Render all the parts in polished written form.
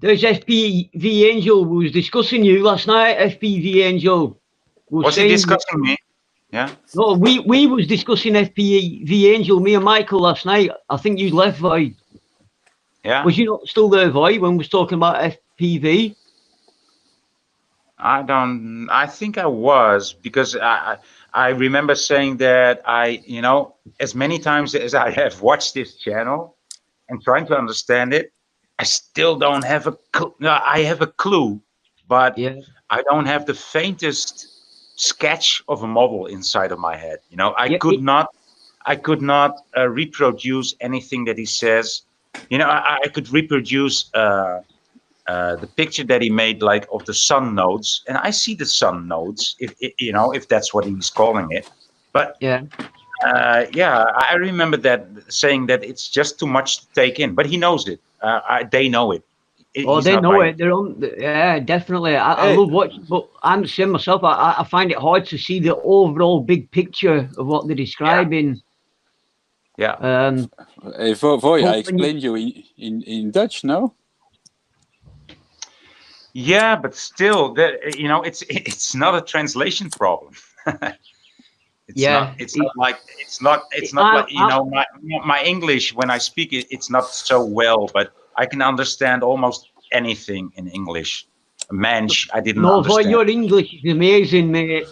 There's FPV Angel who was discussing you last night. FPV Angel Was he saying, discussing me? Yeah. no, we was discussing FPV Angel, me and Michael last night. I think you left, Void. Yeah. Was you not still there, Void, when we was talking about FPV? I think I was, because I remember saying that as many times as I have watched this channel and trying to understand it, I still don't have no, I have a clue, but Yeah. I don't have the faintest sketch of a model inside of my head. I Yeah, could not reproduce anything that he says. I could reproduce the picture that he made, like, of the sun nodes, and I see the sun nodes, if that's what he's calling it. But yeah. yeah, I remember that saying that it's just too much to take in, but he knows it. They know it. Oh, He's they not know like, it. They're on. Yeah, definitely. I Hey, love watching, but I'm the same myself. I find it hard to see the overall big picture of what they're describing. yeah. hey, Voy, I But when you, explained you in Dutch, no? Yeah, but still, it's not a translation problem. It's not. yeah, It's not like. It's not like, my English, when I speak it, it's not so well, but I can understand almost anything in English. Mensch, I didn't no, Voy, understand. your English is amazing, mate.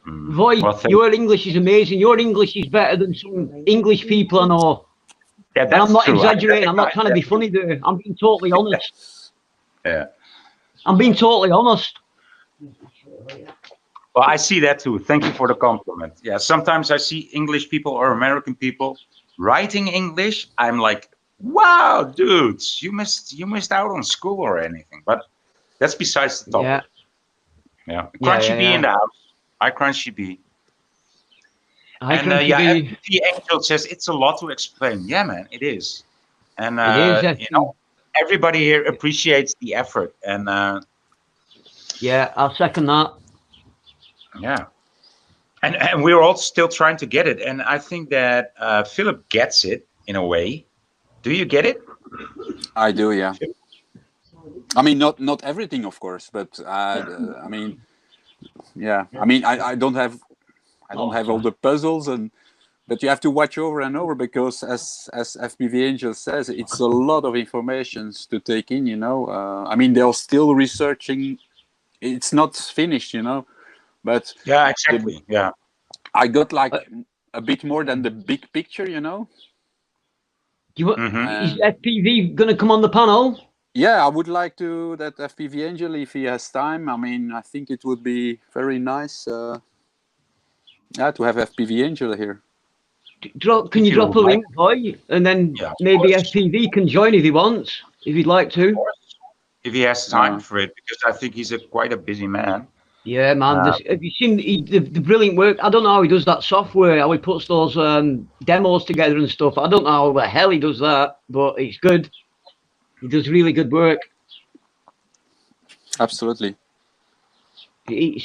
Voy, Well, your English is amazing. Your English is better than some English people I know. yeah, And I'm that's not true. exaggerating. I'm not trying to be funny there. I'm being totally honest. Yeah. I'm being totally honest. Well, I see that too. Thank you for the compliment. Yeah, sometimes I see English people or American people writing English. I'm like, wow, dudes, you missed out on school or anything. But that's besides the topic. Yeah. Crunchy Bee in the house. Hi, Crunchy Bee. Hi, And Crunchy yeah, Bee. FPV Angel says it's a lot to explain. Yeah, man, it is. And It is, FP. everybody here appreciates the effort. And Yeah, I'll second that. yeah. And we're all still trying to get it. And I think that Philip gets it in a way. Do you get it? I do, yeah. I mean, not everything, of course, but I mean, yeah. I mean, I don't have all the puzzles, but you have to watch over and over, because as FPV Angel says, it's a lot of information to take in. I mean, they're still researching. It's not finished, but Yeah, exactly. Yeah. I got like a bit more than the big picture. Is FPV going to come on the panel? Yeah, I would like to that FPV Angel, if he has time. I mean, I think it would be very nice, to have FPV Angel here. Can you drop a link, boy? And then maybe FPV can join if he wants, if he'd like to. If he has time for it, because I think he's quite a busy man. Yeah, man. Have you seen the brilliant work? I don't know how he does that software, how he puts those demos together and stuff. I don't know how the hell he does that, but it's good. He does really good work. Absolutely. I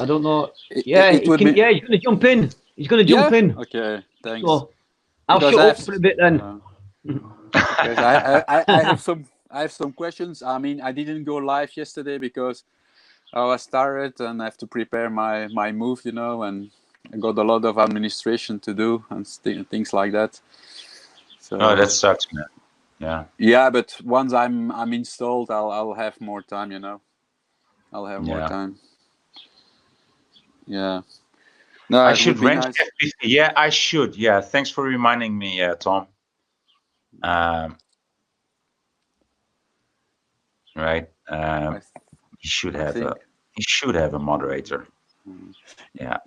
don't know. Yeah, he's going to jump in. He's going to jump in. Okay, thanks. So I'll shut up for a bit then. I have some questions. I mean, I didn't go live yesterday because I was tired and I have to prepare my move, and I got a lot of administration to do and things like that. So, oh, that sucks, man. Yeah. Yeah, but once I'm installed, I'll have more time. I'll have more time. Yeah. No, I should rent FPV. Yeah, I should. Yeah, thanks for reminding me, Tom. Right. He should have a moderator. Yeah.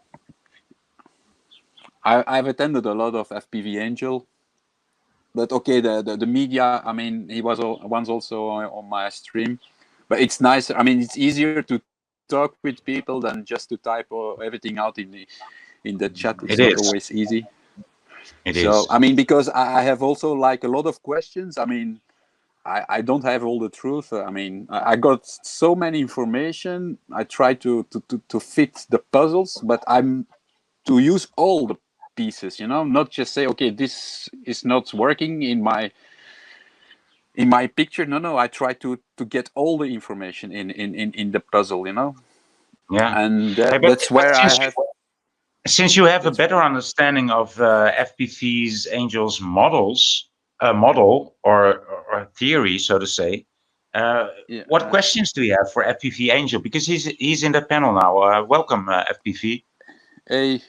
I've attended a lot of FPV Angel, but okay, the media. I mean, he was once also on my stream, but it's nicer. I mean, it's easier to talk with people than just to type everything out in the chat. It's not always easy. It is. I mean, because I have also like a lot of questions. I mean, I don't have all the truth. I mean, I got so many information. I try to fit the puzzles, but I'm to use all the pieces, not just say, okay, this is not working in my in my picture. No, I try to get all the information in the puzzle, you know. Yeah. And Hey, but- that's but where I since have. Since you have a better understanding of FPV's Angel's model or theory, so to say, Yeah, what questions do you have for FPV Angel? Because he's in the panel now. Welcome, FPV. Hey,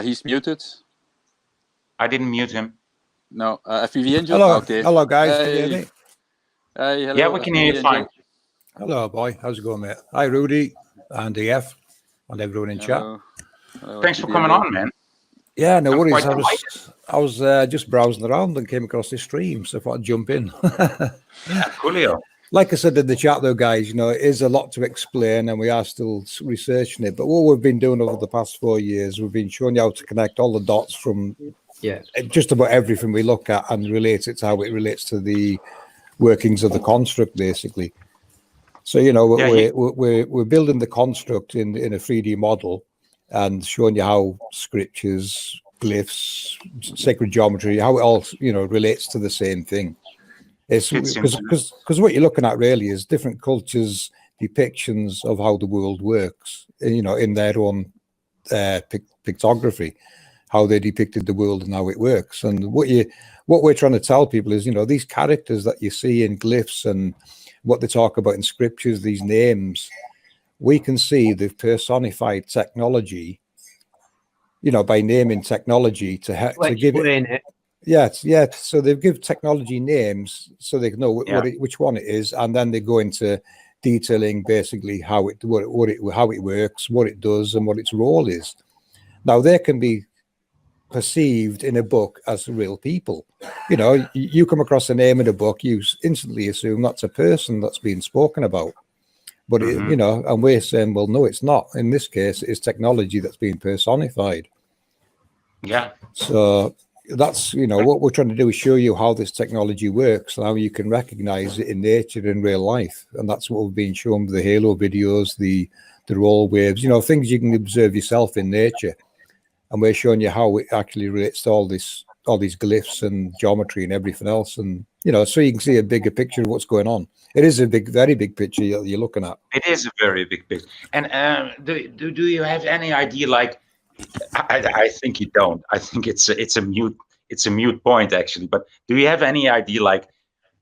he's muted. I didn't mute him. No, FPV Angel. Hello, Okay. hello guys. Can you Hey. hear me? Hey, hello. Yeah, we can hear you FPV fine. Angel. Hello, boy. How's it going, mate? Hi, Rudy and DF and everyone in chat. Hello. Hello, Thanks for FPV coming Angel. on, man. Yeah, no I'm worries. quite I was just browsing around and came across this stream, so I thought I'd jump in. Yeah, coolio. Like I said in the chat, though, guys, you know, it is a lot to explain, and we are still researching it. But what we've been doing over the past 4 years, we've been showing you how to connect all the dots from just about everything we look at and relate it to how it relates to the workings of the construct, basically. So, you know, we're building the construct in a 3D model and showing you how scriptures, glyphs, sacred geometry, how it all, you know, relates to the same thing. It's because what you're looking at really is different cultures' depictions of how the world works, you know, in their own pictography, how they depicted the world and how it works. And what we're trying to tell people is, you know, these characters that you see in glyphs and what they talk about in scriptures, these names, we can see they've personified technology, you know, by naming technology to give it. Yeah. So they give technology names so they know which one it is, and then they go into detailing basically how it works, what it does, and what its role is. Now they can be perceived in a book as real people. You know, you come across a name in a book, you instantly assume that's a person that's being spoken about. But you know, and we're saying, well, no, it's not. In this case, it's technology that's being personified. Yeah. So that's, you know, what we're trying to do is show you how this technology works and how you can recognize it in nature, in real life. And that's what we've been shown with the Halo videos, the roll waves, you know, things you can observe yourself in nature. And we're showing you how it actually relates to all these glyphs and geometry and everything else. And, you know, so you can see a bigger picture of what's going on. It is a very big picture you're looking at. It is a very big picture. And do you have any idea? Like, I think you don't. I think it's a mute point actually. But do you have any idea, like,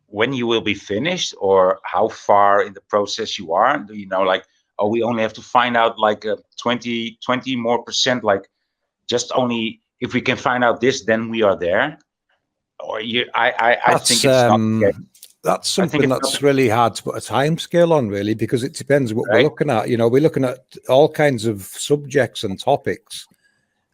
when you will be finished or how far in the process you are? Do you know, like, oh, we only have to find out like 20 more %, like, just only if we can find out this, then we are there? Or I think it's not. That's something that's really hard to put a time scale on, really, because it depends what we're looking at. You know, we're looking at all kinds of subjects and topics,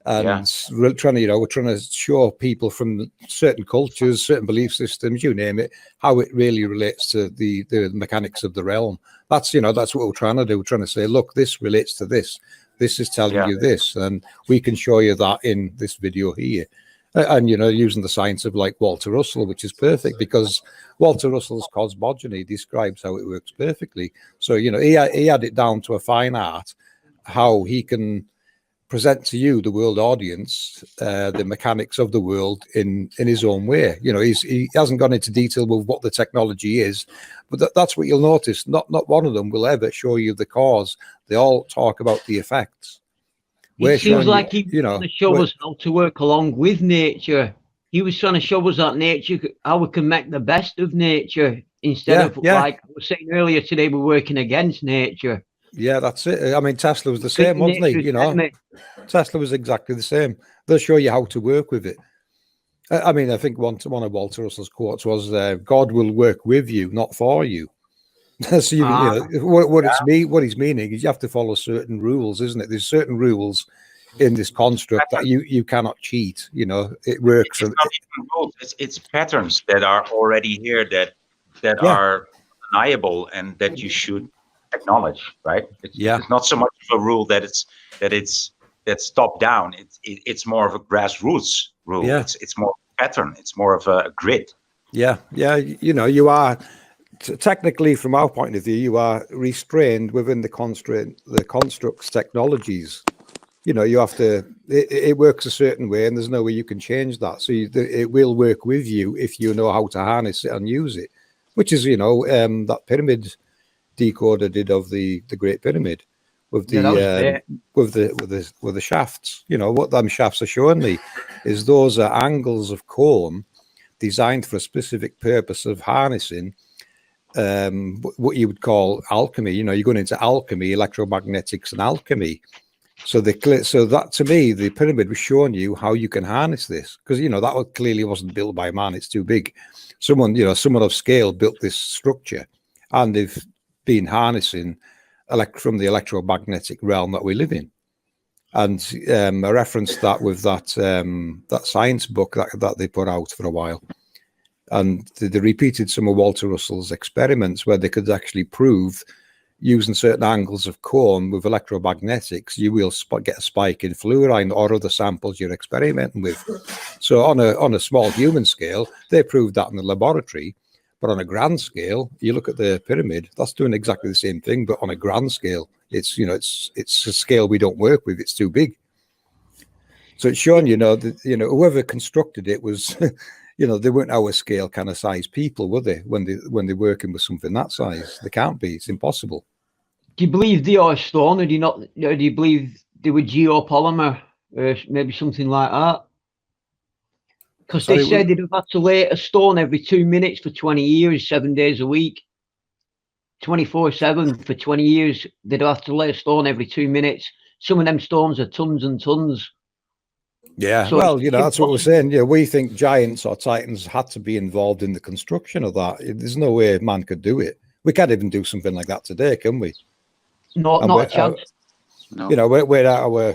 and we're trying to show people from certain cultures, certain belief systems, you name it, how it really relates to the mechanics of the realm. That's what we're trying to do. We're trying to say, look, this relates to this. This is telling you this, and we can show you that in this video here. And, you know, using the science of like Walter Russell, which is perfect because Walter Russell's cosmogony describes how it works perfectly. So, you know, he had it down to a fine art, how he can present to you, the world audience, the mechanics of the world in his own way. You know, he hasn't gone into detail with what the technology is, but that's what you'll notice. Not one of them will ever show you the cause. They all talk about the effects. It seems like he was trying to show us how to work along with nature. He was trying to show us that nature, how we can make the best of nature instead of, like I was saying earlier today, we're working against nature. Yeah, that's it. I mean, Tesla was the same, wasn't he? You know, Tesla was exactly the same. They'll show you how to work with it. I mean, I think one of Walter Russell's quotes was, "God will work with you, not for you." So you know, what he's meaning is you have to follow certain rules, isn't it? There's certain rules in this construct that you cannot cheat. You know, it works. It's not even rules. It's patterns that are already here that are undeniable and that you should acknowledge, right? It's not so much of a rule that's top down. It's more of a grassroots rule. Yeah. It's more of a pattern. It's more of a grid. Yeah. You know, you are technically, from our point of view, you are restrained within the construct's technologies. You know, you have to. It works a certain way, and there's no way you can change that. So it will work with you if you know how to harness it and use it. which is, you know, that pyramid decoder did of the Great Pyramid with the with the shafts. You know, what them shafts are showing me is those are angles of cone designed for a specific purpose of harnessing what you would call alchemy. You know, you're going into alchemy, electromagnetics and alchemy. So that, to me, the pyramid was showing you how you can harness this, because, you know, that clearly wasn't built by man. It's too big. Someone of scale built this structure, and they've been harnessing from the electromagnetic realm that we live in. And I referenced that with that science book that they put out for a while. And they repeated some of Walter Russell's experiments where they could actually prove, using certain angles of cone with electromagnetics, you will get a spike in fluorine or other samples you're experimenting with. So on a small human scale, they proved that in the laboratory. But on a grand scale, you look at the pyramid, that's doing exactly the same thing, but on a grand scale, it's a scale we don't work with. It's too big. So it's showing, that whoever constructed it was, they weren't our scale kind of size people, were they? When they're working with something that size, they can't be. It's impossible. Do you believe they are stone, or do you not? Do you believe they were geopolymer, or maybe something like that? Because they said they'd have had to lay a stone every 2 minutes for 20 years, 7 days a week, 24/7 for 20 years. They'd have to lay a stone every 2 minutes. Some of them stones are tons and tons. Yeah, so well, that's what we're saying. Yeah, we think giants or titans had to be involved in the construction of that. There's no way man could do it. We can't even do something like that today, can we? Not a chance. No. We're at our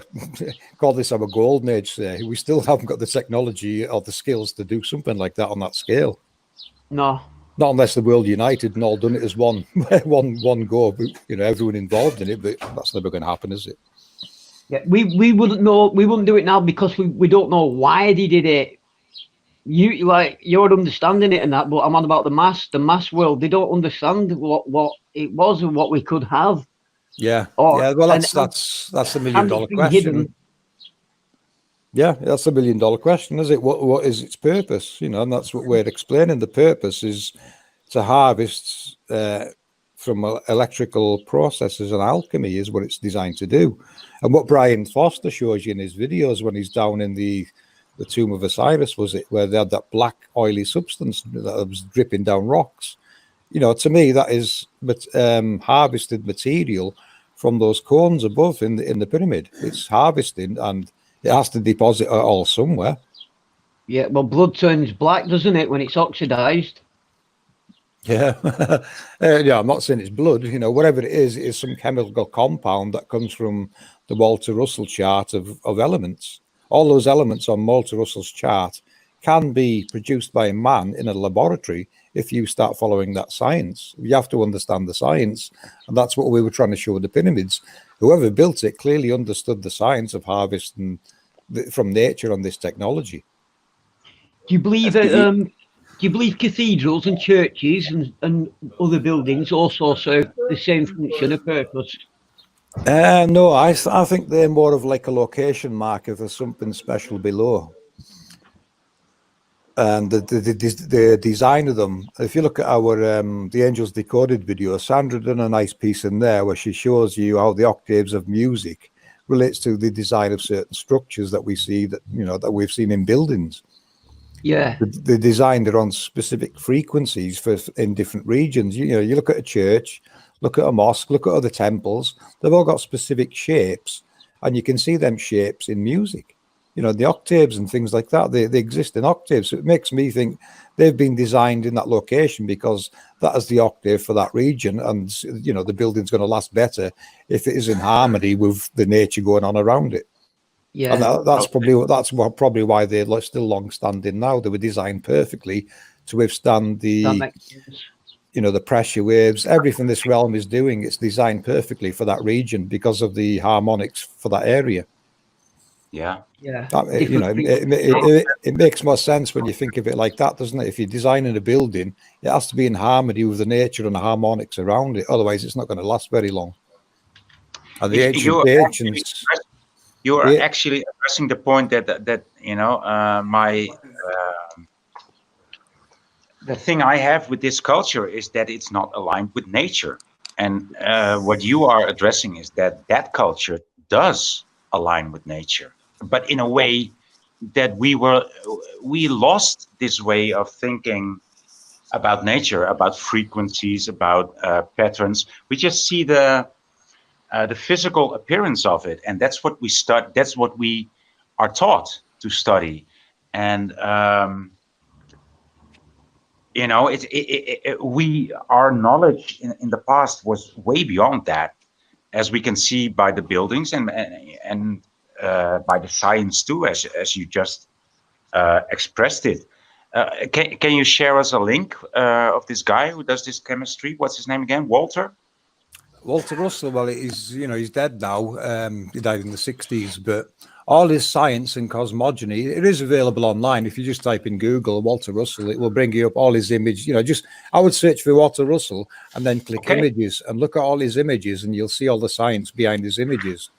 call this our golden age. We still haven't got the technology or the skills to do something like that on that scale. No, not unless the world united and all done it as one go. Everyone involved in it, but that's never going to happen, is it? Yeah, we wouldn't know. We wouldn't do it now because we don't know why they did it. You're understanding it and that, but I'm on about the mass world. They don't understand what it was and what we could have. Yeah. Well, that's the $1 million question. Yeah, that's the $1 million question, is it? What is its purpose? And that's what we're explaining. The purpose is to harvest from electrical processes, and alchemy is what it's designed to do. And what Brian Foster shows you in his videos when he's down in the tomb of Osiris, was it, where they had that black oily substance that was dripping down rocks. To me, that is harvested material from those cones above in the pyramid. It's harvested, and it has to deposit it all somewhere. Yeah, well, blood turns black, doesn't it, when it's oxidized? Yeah. I'm not saying it's blood. Whatever it is some chemical compound that comes from the Walter Russell chart of elements. All those elements on Walter Russell's chart can be produced by a man in a laboratory if you start following that science. You have to understand the science, and that's what we were trying to show with the pyramids. Whoever built it clearly understood the science of harvesting from nature on this technology. Do you believe cathedrals and churches and other buildings also serve the same function or purpose? No, I think they're more of like a location marker for something special below. And the design of them, if you look at our the Angels Decoded video, Sandra done a nice piece in there where she shows you how the octaves of music relates to the design of certain structures that we see, that we've seen in buildings. Yeah, they designed it on specific frequencies in different regions. You look at a church, look at a mosque, look at other temples. They've all got specific shapes, and you can see them shapes in music. The octaves and things like that, they exist in octaves. So it makes me think they've been designed in that location because that is the octave for that region. And, the building's going to last better if it is in harmony with the nature going on around it. Yeah. And that's probably why they're still long standing now. They were designed perfectly to withstand the pressure waves, everything this realm is doing. It's designed perfectly for that region because of the harmonics for that area. Yeah. It makes more sense when you think of it like that, doesn't it? If you're designing a building, it has to be in harmony with the nature and the harmonics around it. Otherwise, it's not going to last very long. And the ancients. You are actually addressing the point that the thing I have with this culture is that it's not aligned with nature. And what you are addressing is that that culture does align with nature, but in a way that we lost this way of thinking about nature, about frequencies, about patterns. We just see the physical appearance of it, and that's what we start. That's what we are taught to study, and you know, our knowledge in the past was way beyond that, as we can see by the buildings and by the science too, as you just expressed it. Can you share us a link of this guy who does this chemistry? What's his name again? Walter Russell. Well, he's dead now. He died in the 60s, but all his science and cosmogony, it is available online. If you just type in Google Walter Russell, it will bring you up all his images. I would search for Walter Russell and then click images and look at all his images, and you'll see all the science behind his images.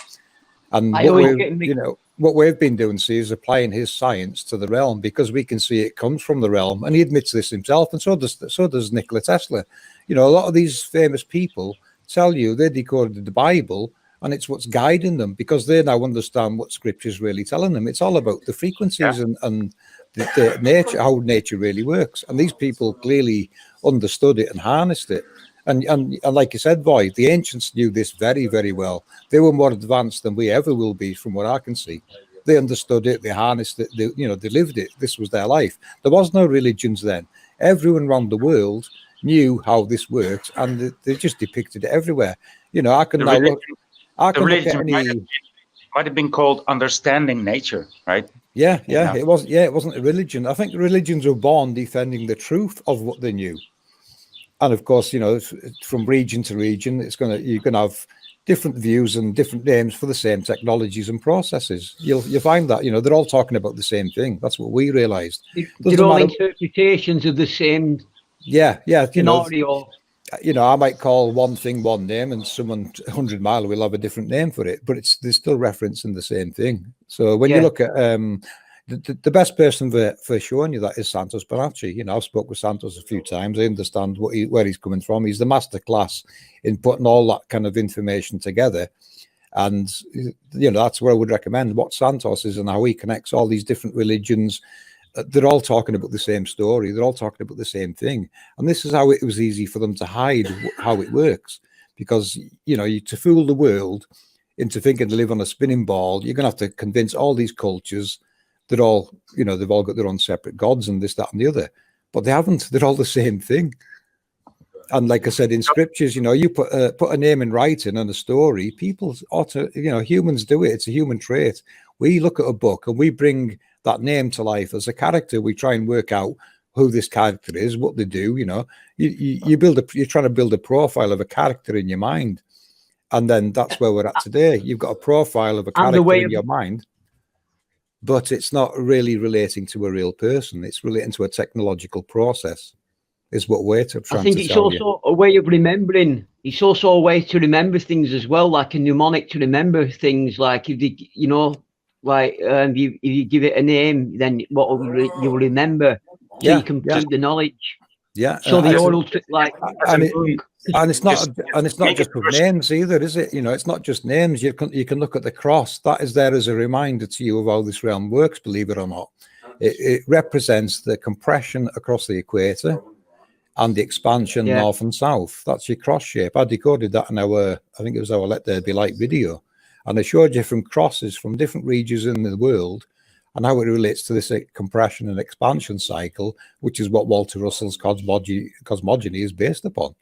And what we've been doing, is applying his science to the realm, because we can see it comes from the realm, and he admits this himself, and so does Nikola Tesla. A lot of these famous people tell you they decoded the Bible, and it's what's guiding them, because they now understand what Scripture's really telling them. It's all about the frequencies and the nature, how nature really works. And these people clearly understood it and harnessed it. And like you said, Void, the ancients knew this very, very well. They were more advanced than we ever will be, from what I can see. They understood it, they harnessed it, they lived it. This was their life. There was no religions then. Everyone around the world knew how this works, and they just depicted it everywhere. I can now look. I can look at any. Might have been called understanding nature, right? Yeah. It wasn't a religion. I think religions were born defending the truth of what they knew. And of course, from region to region, you're gonna have different views and different names for the same technologies and processes. You'll find that they're all talking about the same thing. That's what we realised. They're all interpretations of the same. Yeah. Scenario. I might call one thing one name, and someone 100 miles will have a different name for it, but they're still referencing the same thing. So when you look at the best person for showing you that is Santos Bonacci. I've spoke with Santos a few times. I understand where he's coming from. He's the master class in putting all that kind of information together. And, that's where I would recommend what Santos is and how he connects all these different religions. They're all talking about the same story. They're all talking about the same thing. And this is how it was easy for them to hide how it works. Because, to fool the world into thinking to live on a spinning ball, you're going to have to convince all these cultures. They're all, they've all got their own separate gods and this, that, and the other. But they haven't. They're all the same thing. And like I said, in scriptures, you put a name in writing and a story, people humans do it. It's a human trait. We look at a book and we bring that name to life as a character. We try and work out who this character is, what they do. You're trying to build a profile of a character in your mind. And then that's where we're at today. You've got a profile of a character in your mind, but it's not really relating to a real person. It's relating to a technological process, is what we're trying to tell you. I think it's also a way of remembering. It's also a way to remember things as well, like a mnemonic to remember things. Like if you give it a name, then you'll remember. So you can keep the knowledge. Yeah. So the oral and it's not just with names either, is it? It's not just names. You can look at the cross. That is there as a reminder to you of how this realm works. Believe it or not, it represents the compression across the equator and the expansion north and south. That's your cross shape. I decoded that in I think it was our Let There Be Light video, and I showed you from crosses from different regions in the world and how it relates to this compression and expansion cycle, which is what Walter Russell's cosmogony is based upon.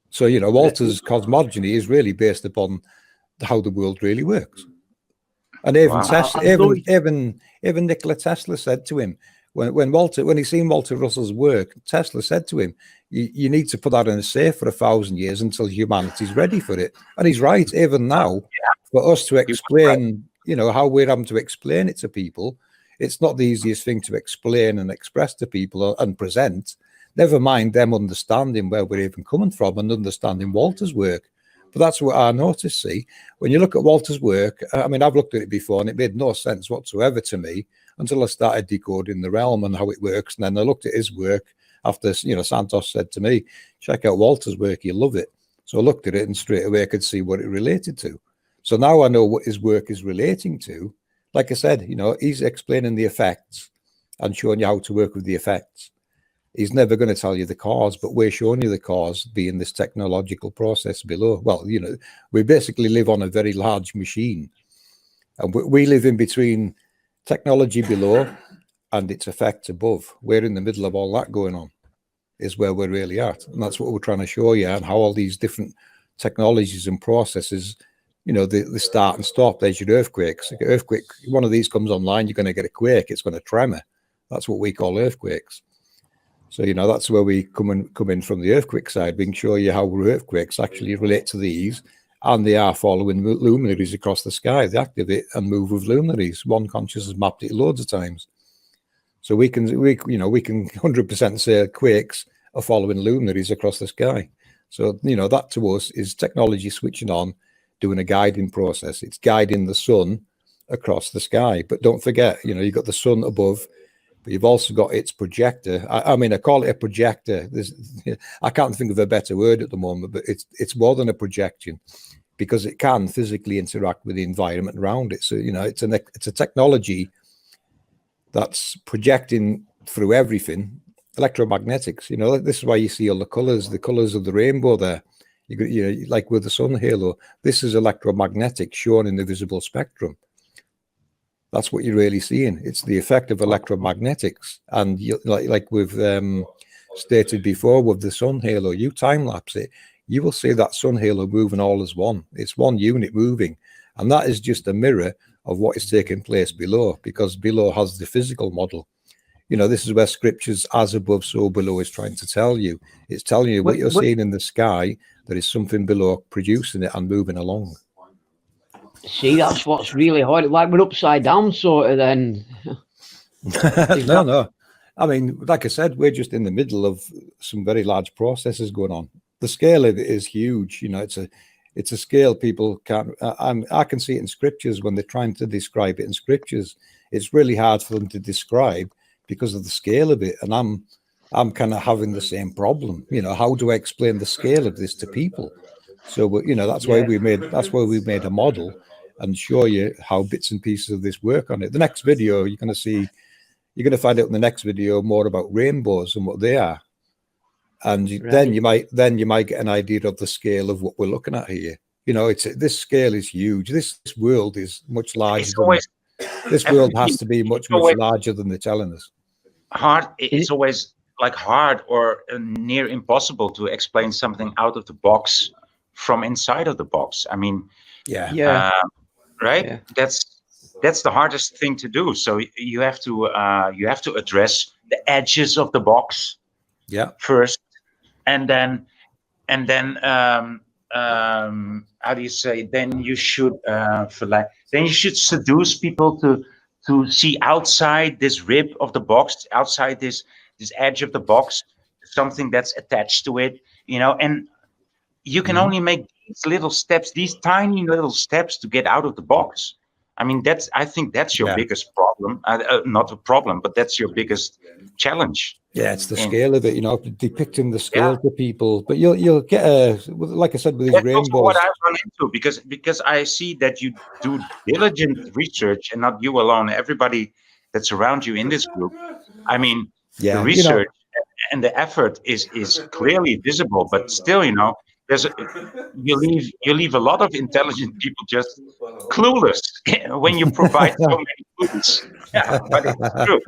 So, Walter's cosmogony is really based upon how the world really works. And even Nikola Tesla said to him, when he seen Walter Russell's work, Tesla said to him, you need to put that in a safe for 1,000 years until humanity's ready for it. And he's right. Even now, for us to explain, how we're having to explain it to people, it's not the easiest thing to explain and express to people and present. Never mind them understanding where we're even coming from and understanding Walter's work. But that's what I noticed, see. When you look at Walter's work, I've looked at it before and it made no sense whatsoever to me until I started decoding the realm and how it works. And then I looked at his work after, you know, Santos said to me, check out Walter's work, you'll love it. So I looked at it and straight away I could see what it related to. So now I know what his work is relating to. Like I said, you know, he's explaining the effects and showing you how to work with the effects. He's never going to tell you the cause, but we're showing you the cause being this technological process below. Well, you know, we basically live on a very large machine, and we live in between technology below and its effects above. We're in the middle of all that going on, is where we're really at. And that's what we're trying to show you, and how all these different technologies and processes, you know, they start and stop. There's your earthquakes. Like an earthquake, one of these comes online, you're going to get a quake. It's going to tremor. That's what we call earthquakes. So, you know, that's where we come in from the earthquake side. We can show you how earthquakes actually relate to these, and they are following luminaries across the sky. They activate and move with luminaries. One Conscious has mapped it loads of times. So we can 100% say quakes are following luminaries across the sky. So, you know, that to us is technology switching on, doing a guiding process. It's guiding the sun across the sky. But don't forget, you know, you've got the sun above, but you've also got its projector. I mean, I call it a projector. I can't think of a better word at the moment, but it's more than a projection, because it can physically interact with the environment around it. So, you know, it's a technology that's projecting through everything. Electromagnetics, you know, this is why you see all the colors of the rainbow there. You know, like with the sun halo, this is electromagnetic shown in the visible spectrum. That's what you're really seeing. It's the effect of electromagnetics. And you, like we've stated before with the sun halo, you time lapse it, you will see that sun halo moving all as one. It's one unit moving, and that is just a mirror of what is taking place below, because below has the physical model. You know, this is where scriptures as above, so below is trying to tell you. It's telling you what you're seeing in the sky, there is something below producing it and moving along. See, that's what's really hard. Like we're upside down, sort of. Then no. I mean, like I said, we're just in the middle of some very large processes going on. The scale of it is huge. You know, it's a scale people can't. I can see it in scriptures when they're trying to describe it in scriptures. It's really hard for them to describe because of the scale of it. And I'm kind of having the same problem. You know, how do I explain the scale of this to people? So, you know, that's why we made a model and show you how bits and pieces of this work on it. The next video, you're going to find out in the next video more about rainbows and what they are. And then you might get an idea of the scale of what we're looking at here. You know, this scale is huge. This world is much larger. This world has to be much larger than they're telling us. It's always like hard or near impossible to explain something out of the box from inside of the box. I mean, right? Yeah. That's the hardest thing to do. So you have to address the edges of the box, first, and then how do you say? Then you should seduce people to see outside this rib of the box, outside this edge of the box, something that's attached to it, you know, and you can only make these little steps, these tiny little steps to get out of the box. I mean, I think that's your biggest problem. Not a problem, but that's your biggest challenge. Yeah, it's the scale of it, you know, depicting the scale to people. But you'll get like I said, with these rainbows. That's what I run into, because I see that you do diligent research, and not you alone. Everybody that's around you in this group. I mean, the research and the effort is clearly visible, but still, you know, you leave a lot of intelligent people just clueless when you provide so many clues. Yeah, but it's true.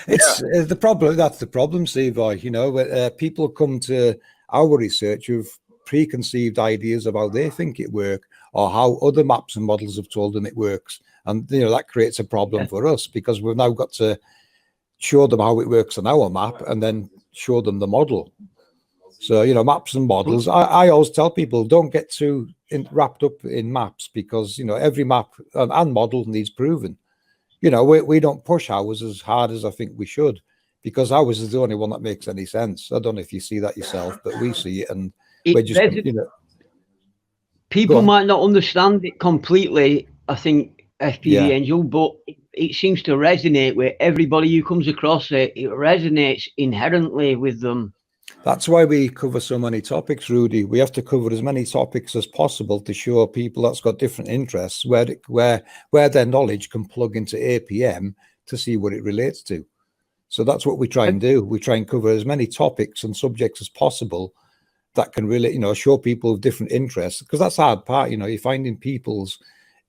It's the problem. That's the problem, Savoy. You know, people come to our research with preconceived ideas of how they think it works, or how other maps and models have told them it works, and you know that creates a problem for us, because we've now got to show them how it works on our map and then show them the model. So, you know, maps and models, I always tell people, don't get too wrapped up in maps, because, you know, every map and model needs proving. You know, we don't push ours as hard as I think we should, because ours is the only one that makes any sense. I don't know if you see that yourself, but we see it, and we're just, you know. People might not understand it completely, I think, FPV Angel, but it seems to resonate with everybody who comes across it. It resonates inherently with them. That's why we cover so many topics, Rudy. We have to cover as many topics as possible to show people that's got different interests where their knowledge can plug into APM to see what it relates to. So that's what we try and do. We try and cover as many topics and subjects as possible that can really, you know, show people with different interests, because that's the hard part. You know, you're finding people's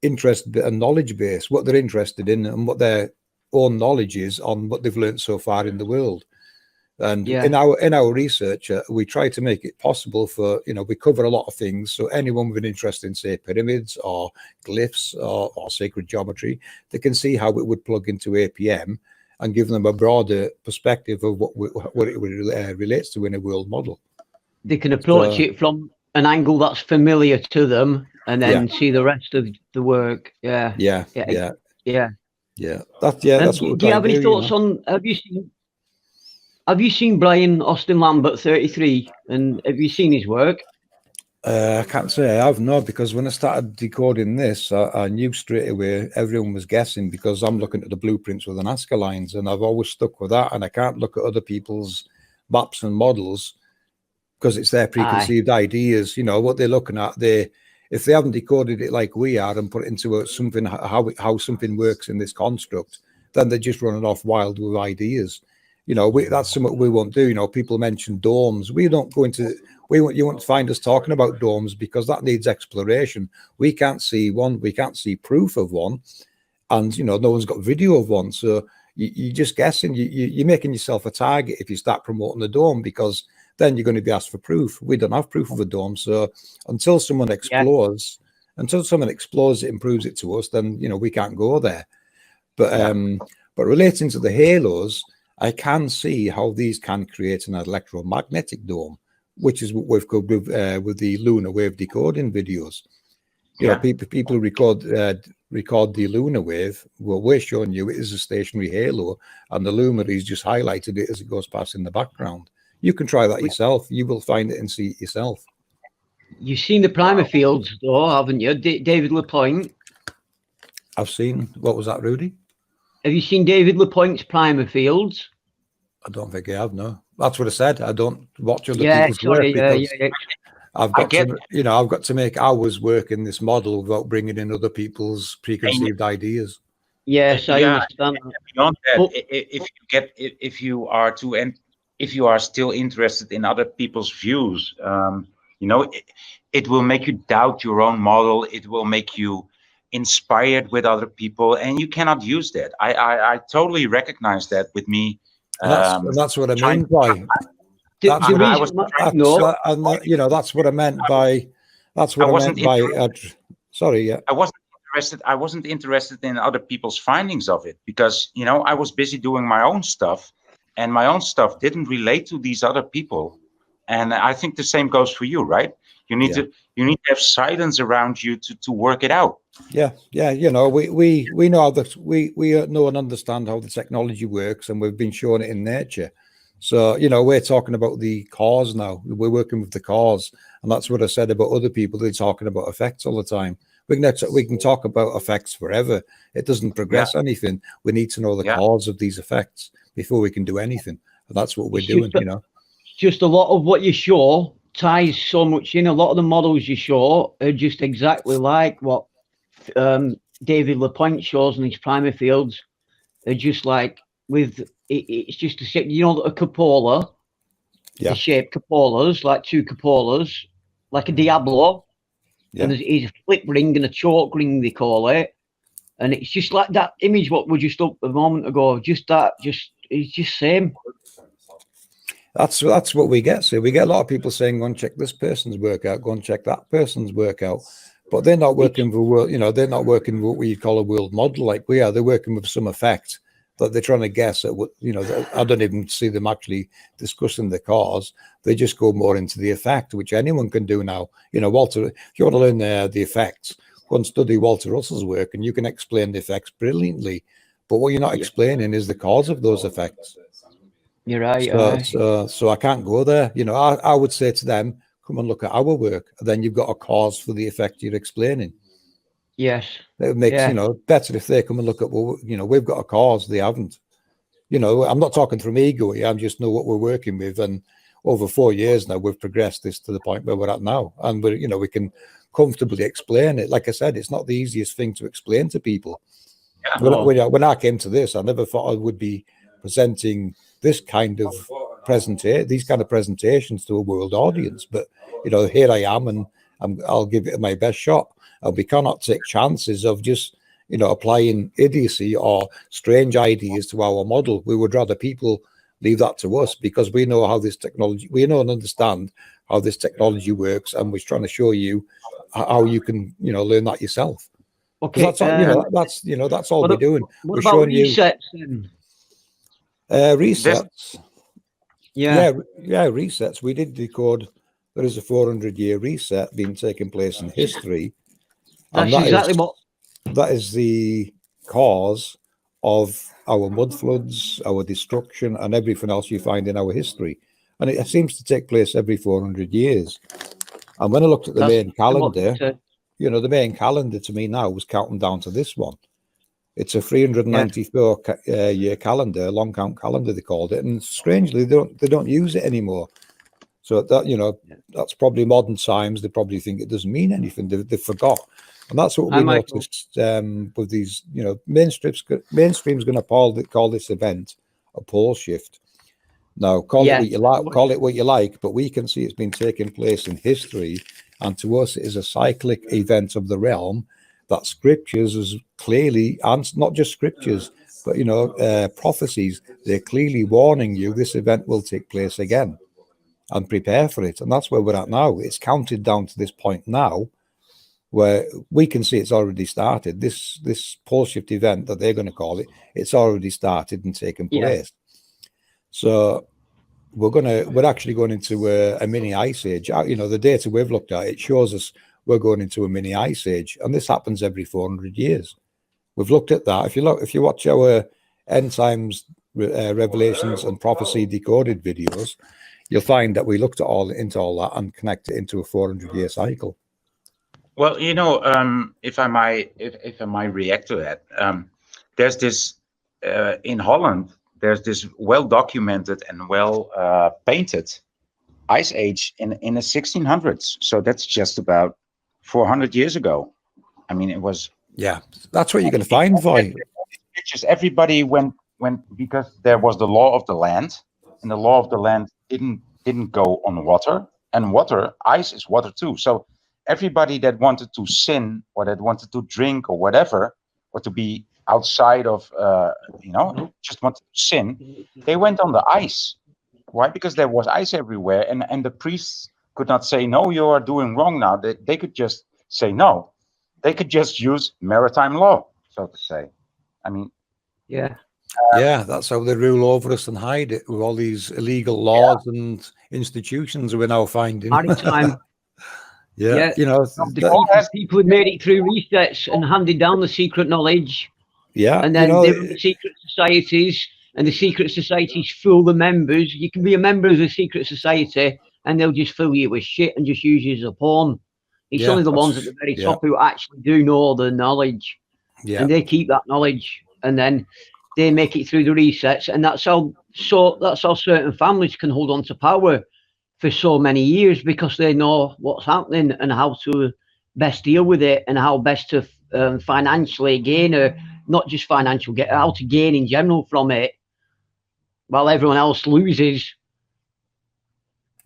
interest and knowledge base, what they're interested in and what their own knowledge is on what they've learned so far in the world. And in our research, we try to make it possible for, you know, we cover a lot of things. So anyone with an interest in, say, pyramids or glyphs or sacred geometry, they can see how it would plug into APM and give them a broader perspective of what it relates to in a world model. They can approach it from an angle that's familiar to them, and then see the rest of the work. Yeah. That's what we're do you have any thoughts on? Have you seen Brian Austin Lambert 33, and have you seen his work? I can't say I have, no, because when I started decoding this, I knew straight away everyone was guessing, because I'm looking at the blueprints with the Nazca lines, and I've always stuck with that, and I can't look at other people's maps and models because it's their preconceived ideas. You know what they're looking at. If they haven't decoded it like we are and put it into something how something works in this construct, then they're just running off wild with ideas. You know, that's something we won't do. You know, people mention domes. We don't go into. You won't find us talking about domes because that needs exploration. We can't see one. We can't see proof of one, and you know, no one's got video of one. So you're just guessing. You're making yourself a target if you start promoting the dome, because then you're going to be asked for proof. We don't have proof of a dome. So until someone explores, it and proves it to us, then you know we can't go there. But relating to the halos, I can see how these can create an electromagnetic dome, which is what we've covered with the lunar wave decoding videos. You know, people record the lunar wave. Well, we're showing you it is a stationary halo, and the luminaries just highlighted it as it goes past in the background. You can try that yourself. You will find it and see it yourself. You've seen the primer fields, though, haven't you? David Lapointe. I've seen. What was that, Rudy? Have you seen David Lapointe's primer fields? I don't think I have. No, that's what I said. I don't watch other people's work because I've got to make ours work in this model without bringing in other people's preconceived ideas. Yes, I understand. Beyond that, if you are still interested in other people's views, you know, it will make you doubt your own model. It will make you inspired with other people, and you cannot use that. I totally recognize that with me. That's what I mean by. That's what I meant by. Sorry, yeah. I wasn't interested in other people's findings of it, because you know I was busy doing my own stuff, and my own stuff didn't relate to these other people. And I think the same goes for you, right? You need to have silence around you to work it out. Yeah. You know, we know that we know and understand how the technology works, and we've been shown it in nature. So you know, we're talking about the cause now. We're working with the cause, and that's what I said about other people. They're talking about effects all the time. We can talk about effects forever. It doesn't progress anything. We need to know the cause of these effects before we can do anything. And that's what we're doing. You know, just a lot of what you show ties so much in. A lot of the models you show are just exactly like what David Lapointe shows in his primer fields. They're just like it's just a cupola, the shaped cupolas, like two cupolas, like a Diablo. And there's a flip ring and a choke ring, they call it. And it's just like that image what we just up a moment ago. It's just same. That's what we get. So we get a lot of people saying, go and check this person's work out, go and check that person's work out. But they're not working for they're not working with what we call a world model like we are. They're working with some effect that they're trying to guess at what, I don't even see them actually discussing the cause. They just go more into the effect, which anyone can do now. Walter, if you want to learn the effects, go and study Walter Russell's work and you can explain the effects brilliantly. But what you're not explaining is the cause of those effects. You're right. So I can't go there. I would say to them, come and look at our work. And then you've got a cause for the effect you're explaining. Yes. It makes, Yeah. you know, better if they come and look at, well, you know, we've got a cause, they haven't. You know, I'm not talking from ego here, I'm just know what we're working with. And over 4 years now, we've progressed this to the point where we're at now. And we're, you know, we can comfortably explain it. Like I said, it's not the easiest thing to explain to people. Yeah. When I came to this, I never thought I would be presenting this kind of these kind of presentations to a world audience. But, you know, here I am, and I'll give it my best shot. And we cannot take chances of just, you know, applying idiocy or strange ideas to our model. We would rather people leave that to us, because we know how this technology, we know and understand how this technology works, and we're trying to show you how you can, you know, learn that yourself. Okay. That's all, you know, that's all we're doing. What We're about showing resets then? Resets. Yeah. Resets. We did record. There is a 400-year reset being taking place in history. That's exactly what. That is the cause of our mud floods, our destruction, and everything else you find in our history. And it seems to take place every 400 years. And when I looked at the main calendar, you know, the main calendar to me now was counting down to this one. It's a 394 year calendar, long count calendar they called it, and strangely they don't use it anymore. So that, you know, that's probably modern times. They probably think it doesn't mean anything. They forgot, and that's what we noticed with these. You know, mainstream's going to call this event a pole shift. Now, call it what you like, but we can see it's been taking place in history, and to us, it is a cyclic event of the realm. That scriptures is clearly, and not just scriptures, but, you know, prophecies, they're clearly warning you this event will take place again, and prepare for it. And that's where we're at now. It's counted down to this point now where we can see it's already started. This pole shift event that they're going to call it, it's already started and taken place. So we're actually going into a mini ice age. You know, the data we've looked at, it shows us we're going into a mini ice age, and this happens every 400 years. We've looked at that. If you watch our end times revelations and prophecy decoded videos, you'll find that we looked at into all that and connect it into a 400-year cycle. Well, you know, if I might react to that, there's this in Holland. There's this well-documented and well-painted ice age in the 1600s. So that's just about 400 years ago. I mean, it was. Yeah, that's what you're going to find, Vi. Just everybody went because there was the law of the land, and the law of the land didn't go on water, and ice is water too. So everybody that wanted to sin or that wanted to drink or whatever, or to be outside of, you know, just wanted to sin, they went on the ice. Why? Because there was ice everywhere, and the priests could not say, no, you are doing wrong now. They could just say no. They could just use maritime law, so to say. I mean, yeah, that's how they rule over us and hide it with all these illegal laws and institutions we're now finding. Maritime. You know, people who made it through resets and handed down the secret knowledge. Yeah, and then the secret societies, and the secret societies fool the members. You can be a member of the secret society, and they'll just fool you with shit and just use you as a pawn. It's only the ones at the very top who actually do know the knowledge, and they keep that knowledge, and then they make it through the resets, and that's how certain families can hold on to power for so many years, because they know what's happening and how to best deal with it, and how best to financially gain, or not just financial, how to gain in general from it, while everyone else loses.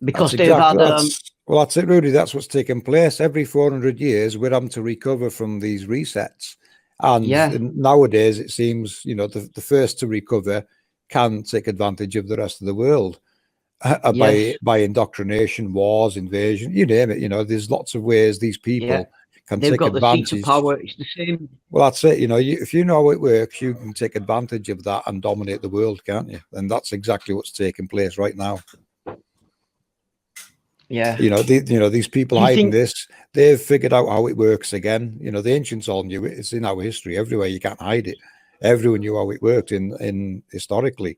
Because they've had. Well, that's it, Rudy. That's what's taking place. Every 400 years, we're having to recover from these resets. And nowadays, it seems, you know, the first to recover can take advantage of the rest of the world by indoctrination, wars, invasion, you name it. You know, there's lots of ways these people can take advantage. They've got the seats of power. It's the same. Well, that's it. You know, if you know how it works, you can take advantage of that and dominate the world, can't you? And that's exactly what's taking place right now. Yeah. You know, these people hiding this, they've figured out how it works again. You know, the ancients all knew it. It's in our history everywhere. You can't hide it. Everyone knew how it worked in historically.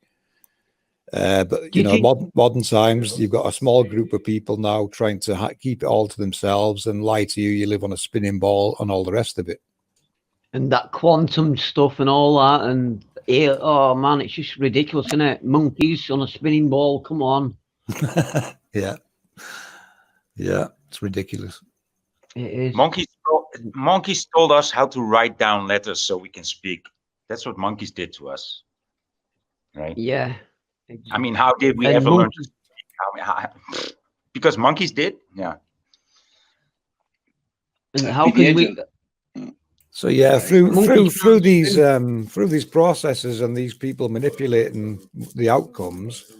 But, you know, modern times, you've got a small group of people now trying to keep it all to themselves and lie to you. You live on a spinning ball and all the rest of it. And that quantum stuff and all that, and oh man, it's just ridiculous, isn't it? Monkeys on a spinning ball. Come on. Yeah, it's ridiculous. It is. Monkeys told us how to write down letters so we can speak. That's what monkeys did to us, right? Yeah. I mean, how did we ever learn to speak? Because monkeys did, yeah. And how can we? So yeah, through these processes and these people manipulating the outcomes,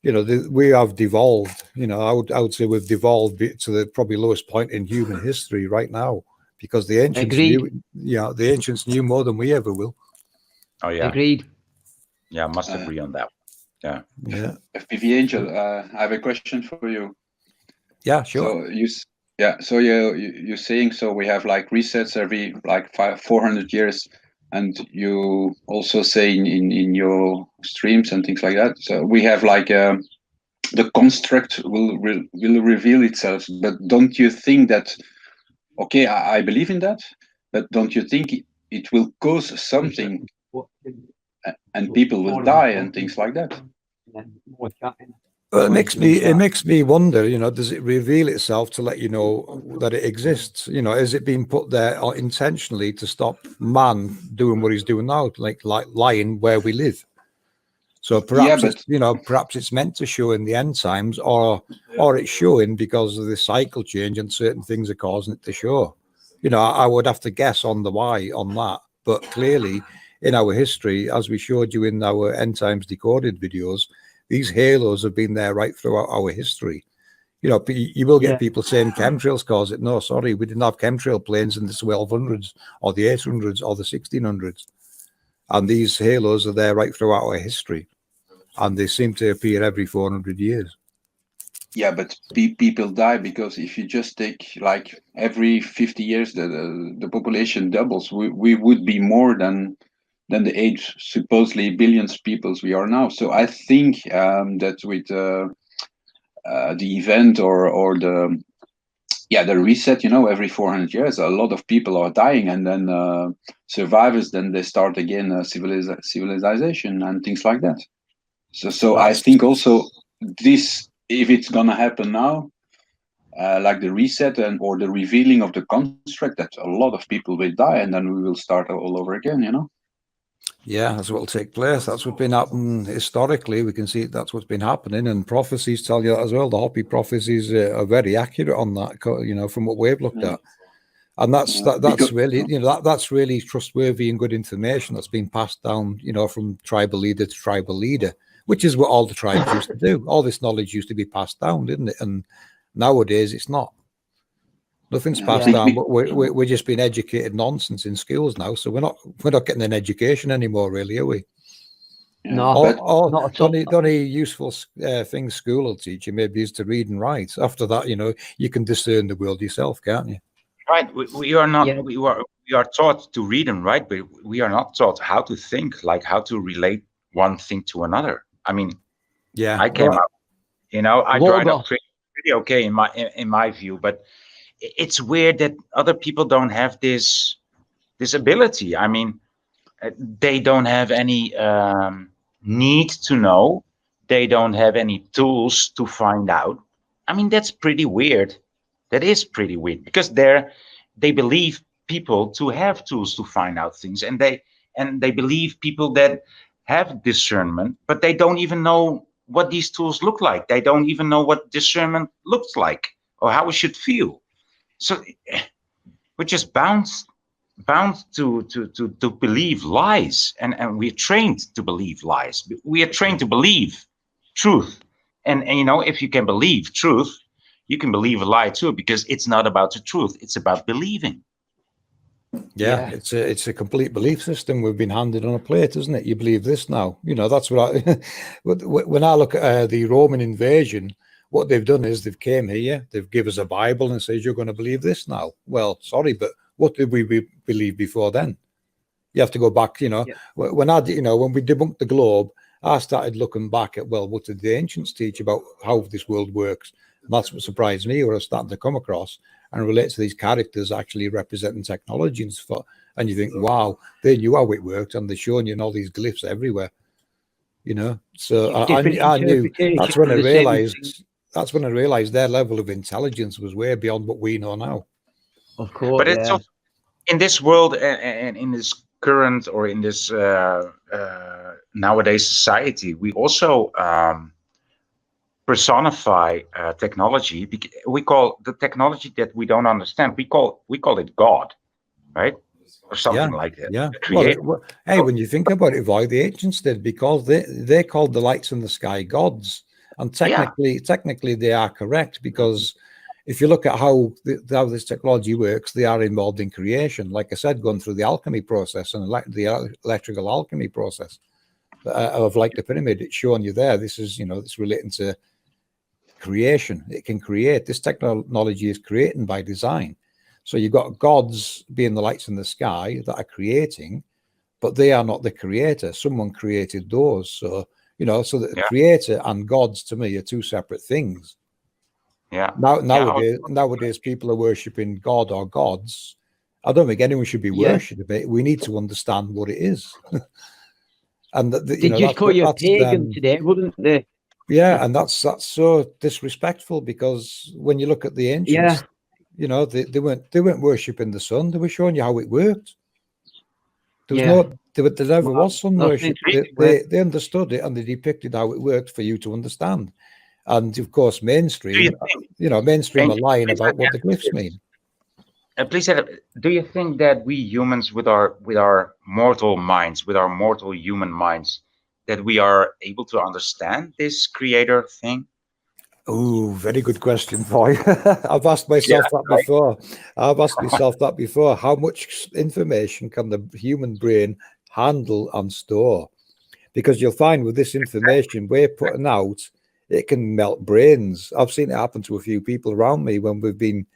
you know, we have devolved. You know, I would say we've devolved to the probably lowest point in human history right now, because the ancients knew more than we ever will. Oh yeah, agreed. Yeah, must agree on that. Yeah. FPV Angel, I have a question for you. Yeah, sure. So you're saying, so we have like resets every like 400 years, and you also say in your streams and things like that. So we have like the construct will reveal itself. But don't you think that? Okay, I believe in that, but don't you think it will cause something, and people will die and things like that? Well, it makes me wonder, you know, does it reveal itself to let you know that it exists? You know, is it being put there intentionally to stop man doing what he's doing now, like lying where we live? So perhaps perhaps it's meant to show in the end times, or it's showing because of the cycle change and certain things are causing it to show. You know, I would have to guess on the why on that, but clearly in our history, as we showed you in our end times decoded videos, these halos have been there right throughout our history. You know, you will get people saying chemtrails cause it. No, sorry, we didn't have chemtrail planes in the 1200s or the 800s or the 1600s. And these halos are there right throughout our history. And they seem to appear every 400 years. Yeah, but people die because if you just take like every 50 years, the population doubles. We would be more than the 8 supposedly billions peoples we are now. So I think that with the event or the reset, you know, every 400 years, a lot of people are dying, and then survivors, then they start again civilization and things like that. So I think also this, if it's gonna happen now, like the reset or the revealing of the construct, that a lot of people will die, and then we will start all over again, you know. Yeah, that's what will take place. That's what's been happening historically. We can see that's what's been happening, and prophecies tell you that as well. The Hopi prophecies are very accurate on that, you know, from what we've looked at. And that's really, you know, that's really trustworthy and good information that's been passed down, you know, from tribal leader to tribal leader, which is what all the tribes used to do. All this knowledge used to be passed down, didn't it? And nowadays it's not. Nothing's passed down, but we're just being educated nonsense in schools now. So we're not getting an education anymore, really, are we? No, not at all. The only useful thing school will teach you maybe is to read and write. After that, you know, you can discern the world yourself, can't you? Right. We are not. Yeah. We are taught to read and write, but we are not taught how to think, like how to relate one thing to another. I mean, I came up, you know, I dried up pretty okay in my view, but it's weird that other people don't have this ability. I mean, they don't have any need to know. They don't have any tools to find out. I mean, that's pretty weird. That is pretty weird, because they believe people to have tools to find out things, and they believe people that have discernment, but they don't even know what these tools look like. They don't even know what discernment looks like or how it should feel. So we're just bound to believe lies, and we're trained to believe lies. We are trained to believe truth, and you know, if you can believe truth, you can believe a lie too, because it's not about the truth; it's about believing. Yeah, it's a complete belief system we've been handed on a plate, isn't it? You believe this now. You know, that's what when I look at the Roman invasion. What they've done is they've came here, they've given us a Bible and says, you're going to believe this now. Well, sorry, but what did we believe before then? You have to go back, you know, when we debunked the globe, I started looking back at, well, what did the ancients teach about how this world works? And that's what surprised me, what I was starting to come across and relate to these characters actually representing technology and stuff. and you think, wow, they knew how it worked, and they're showing you all these glyphs everywhere. You know, so I knew that's when I realized. That's when I realized their level of intelligence was way beyond what we know now. Of course, but it's also, in this world and in this current or in this nowadays society, we also personify technology. We call the technology that we don't understand, we call it God, right? Or something like that. Yeah. Hey, when you think about it, Void, the ancients did, because they called the lights in the sky gods, and technically they are correct, because if you look at how this technology works, they are involved in creation. Like I said, going through the alchemy process and the electrical alchemy process of like the pyramid, it's showing you there. This is, it's relating to creation. It can create. This technology is creating by design. So you've got gods being the lights in the sky that are creating, but they are not the creator. Someone created those. So, so the creator and gods to me are two separate things. Yeah. Nowadays, people are worshipping God or gods. I don't think anyone should be worshipping it. We need to understand what it is. And they just call you a pagan today, wouldn't they? Yeah, and that's so disrespectful, because when you look at the ancients, they weren't worshipping the sun. They were showing you how it worked. There never was sun worship. They understood it, and they depicted how it worked for you to understand. And of course, mainstream are lying about what the glyphs mean. Please, do you think that we humans, with our mortal minds, with our mortal human minds, that we are able to understand this creator thing? Oh, very good question, boy. I've asked myself that before. How much information can the human brain handle and store? Because you'll find with this information we're putting out, it can melt brains. I've seen it happen to a few people around me when we've been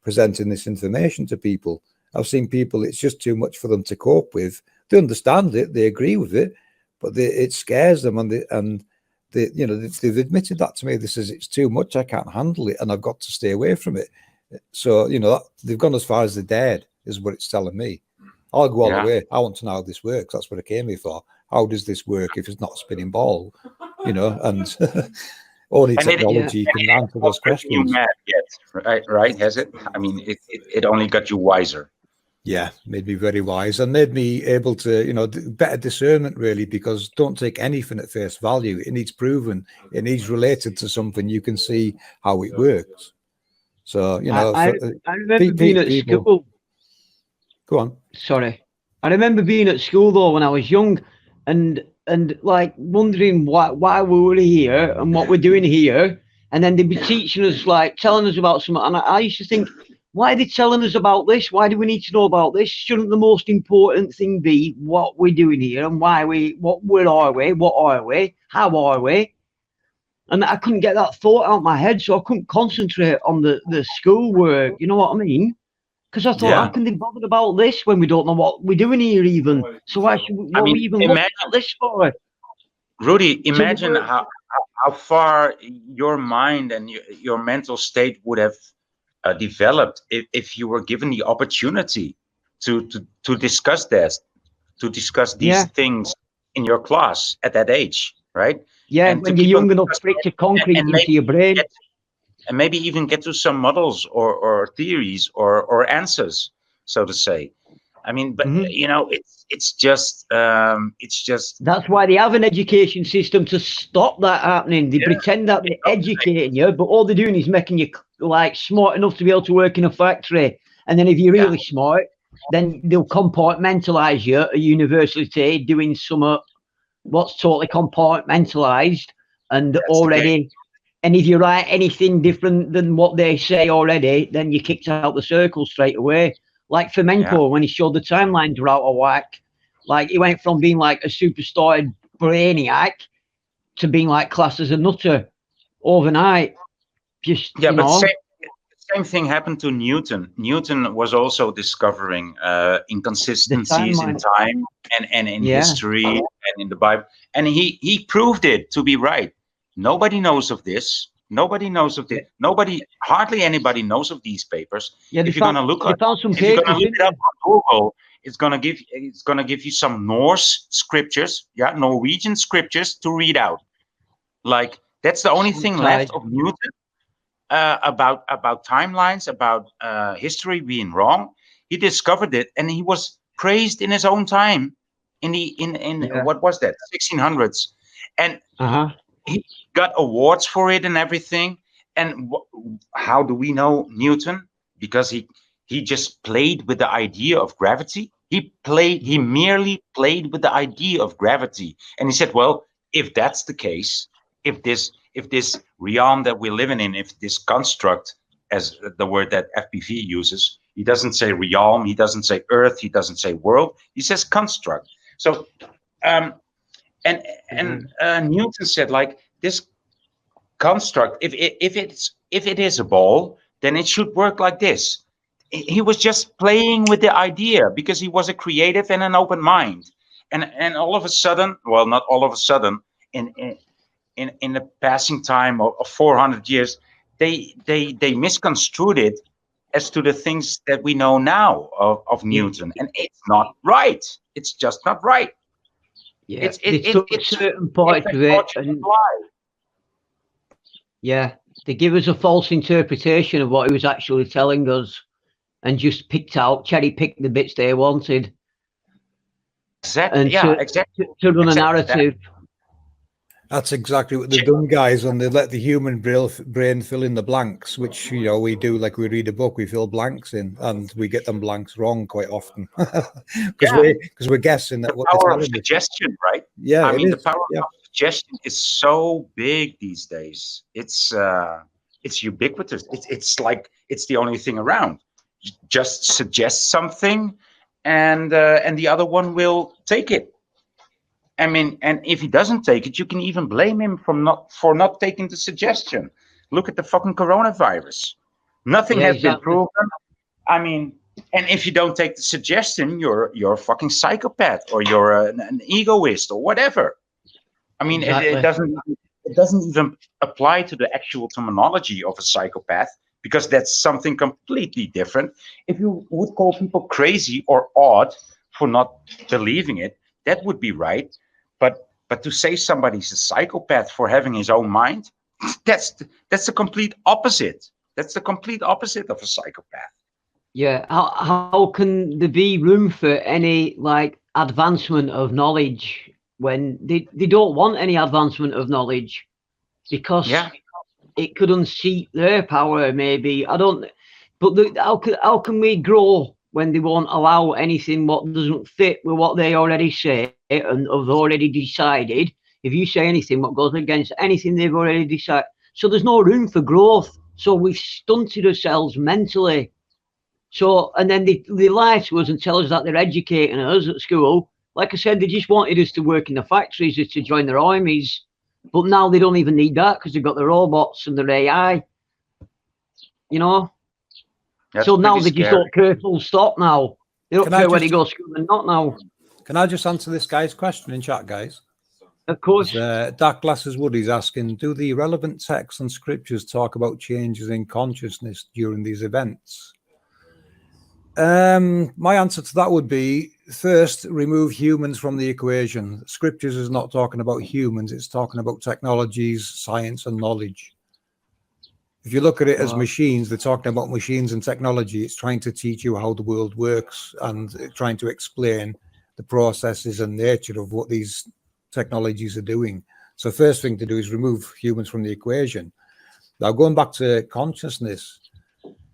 presenting this information to people. I've seen people, it's just too much for them to cope with. They understand it, they agree with it, but it scares them, and they've admitted that to me. They says, it's too much, I can't handle it, and I've got to stay away from it. So, they've gone as far as they're dead, is what it's telling me. I'll go all the way. I want to know how this works. That's what I came here for. How does this work if it's not a spinning ball? And only technology can answer those questions. You mad yet, right? Has it? I mean, it only got you wiser. Yeah, made me very wise, and made me able to, better discernment, really, because don't take anything at face value. It needs proven. It needs related to something. You can see how it works. So, I remember being at school. Go on. Sorry. I remember being at school, though, when I was young, and like wondering why we were here and what we're doing here. And then they'd be teaching us, like telling us about something. And I used to think, why are they telling us about this? Why do we need to know about this? Shouldn't the most important thing be what we're doing here and where are we, what are we, how are we? And I couldn't get that thought out of my head, so I couldn't concentrate on the school work. You know what I mean? Because I thought, how can they bother about this when we don't know what we're doing here even? So why should we even look at this for? Rudy, imagine how far your mind and your mental state would have developed if you were given the opportunity to discuss this, to discuss these things in your class at that age, right? Yeah, and when you're young enough to break the concrete into your brain. And maybe even get to some models or theories or answers, so to say. I mean, but it's just that's why they have an education system to stop that happening. They pretend that they're educating you, but all they're doing is making you like smart enough to be able to work in a factory. And then if you're really smart, then they'll compartmentalize you at a university doing some what's totally compartmentalized and already. And if you write anything different than what they say already, then you're kicked out the circle straight away. Like Fomenko, when he showed the timelines were out of whack, like he went from being like a superstar brainiac to being like classed as a nutter overnight. Just same thing happened to Newton. Newton was also discovering inconsistencies in time and in history and in the Bible, and he proved it to be right. Nobody knows of this. Hardly anybody knows of these papers. Yeah, if you're going to look it up on Google, it's gonna give you some Norse scriptures, yeah, Norwegian scriptures to read out. Like that's the only thing left of Newton about timelines, about history being wrong. He discovered it, and he was praised in his own time in what was that 1600s, and he got awards for it and everything. And how do we know Newton? Because he just played with the idea of gravity. He merely played with the idea of gravity, and he said, well, if that's the case, if this realm that we're living in, if this construct, as the word that FPV uses, he doesn't say realm, he doesn't say earth, he doesn't say world, he says construct. So Newton said, like, this construct, if it is a ball, then it should work like this. He was just playing with the idea because he was a creative and an open mind. And all of a sudden, well, not all of a sudden, in the passing time of 400 years, they misconstrued it as to the things that we know now of Newton, and it's not right. It's just not right. Yeah, it's certain parts of it, and yeah, they give us a false interpretation of what he was actually telling us, and just cherry picked the bits they wanted. Exactly. And exactly. To run a narrative. That's exactly what they've done, guys, and they let the human brain fill in the blanks, which, you know, we do. Like, we read a book, we fill blanks in, and we get them blanks wrong quite often because we're guessing that what the power of suggestion, right? Yeah, I mean, the power of suggestion is so big these days. It's ubiquitous. It's like it's the only thing around. Just suggest something, and the other one will take it. I mean, and if he doesn't take it, you can even blame him for not taking the suggestion. Look at the fucking coronavirus. Nothing has been proven. I mean, and if you don't take the suggestion, you're a fucking psychopath, or you're an egoist, or whatever. I mean, it doesn't even apply to the actual terminology of a psychopath, because that's something completely different. If you would call people crazy or odd for not believing it, that would be right. But to say somebody's a psychopath for having his own mind, that's the complete opposite. That's the complete opposite of a psychopath. Yeah. How can there be room for any, like, advancement of knowledge when they don't want any advancement of knowledge? Because it could unseat their power, maybe. I don't. But how can we grow when they won't allow anything what doesn't fit with what they already say and have already decided? If you say anything what goes against anything they've already decided, so there's no room for growth. So we've stunted ourselves mentally. So, and then they lie to us and tell us that they're educating us at school. Like I said, they just wanted us to work in the factories, just to join their armies. But now they don't even need that because they've got the robots and their AI. You know? That's so now they just don't care, full stop now. They don't care whether they go to school or not now. Can I just answer this guy's question in chat, guys? Of course. Dark Glasses Woody's asking, do the relevant texts and scriptures talk about changes in consciousness during these events? My answer to that would be, first, remove humans from the equation. Scriptures is not talking about humans, it's talking about technologies, science, and knowledge. If you look at it as machines, they're talking about machines and technology. It's trying to teach you how the world works and trying to explain the processes and nature of what these technologies are doing. So first thing to do is remove humans from the equation. Now, going back to consciousness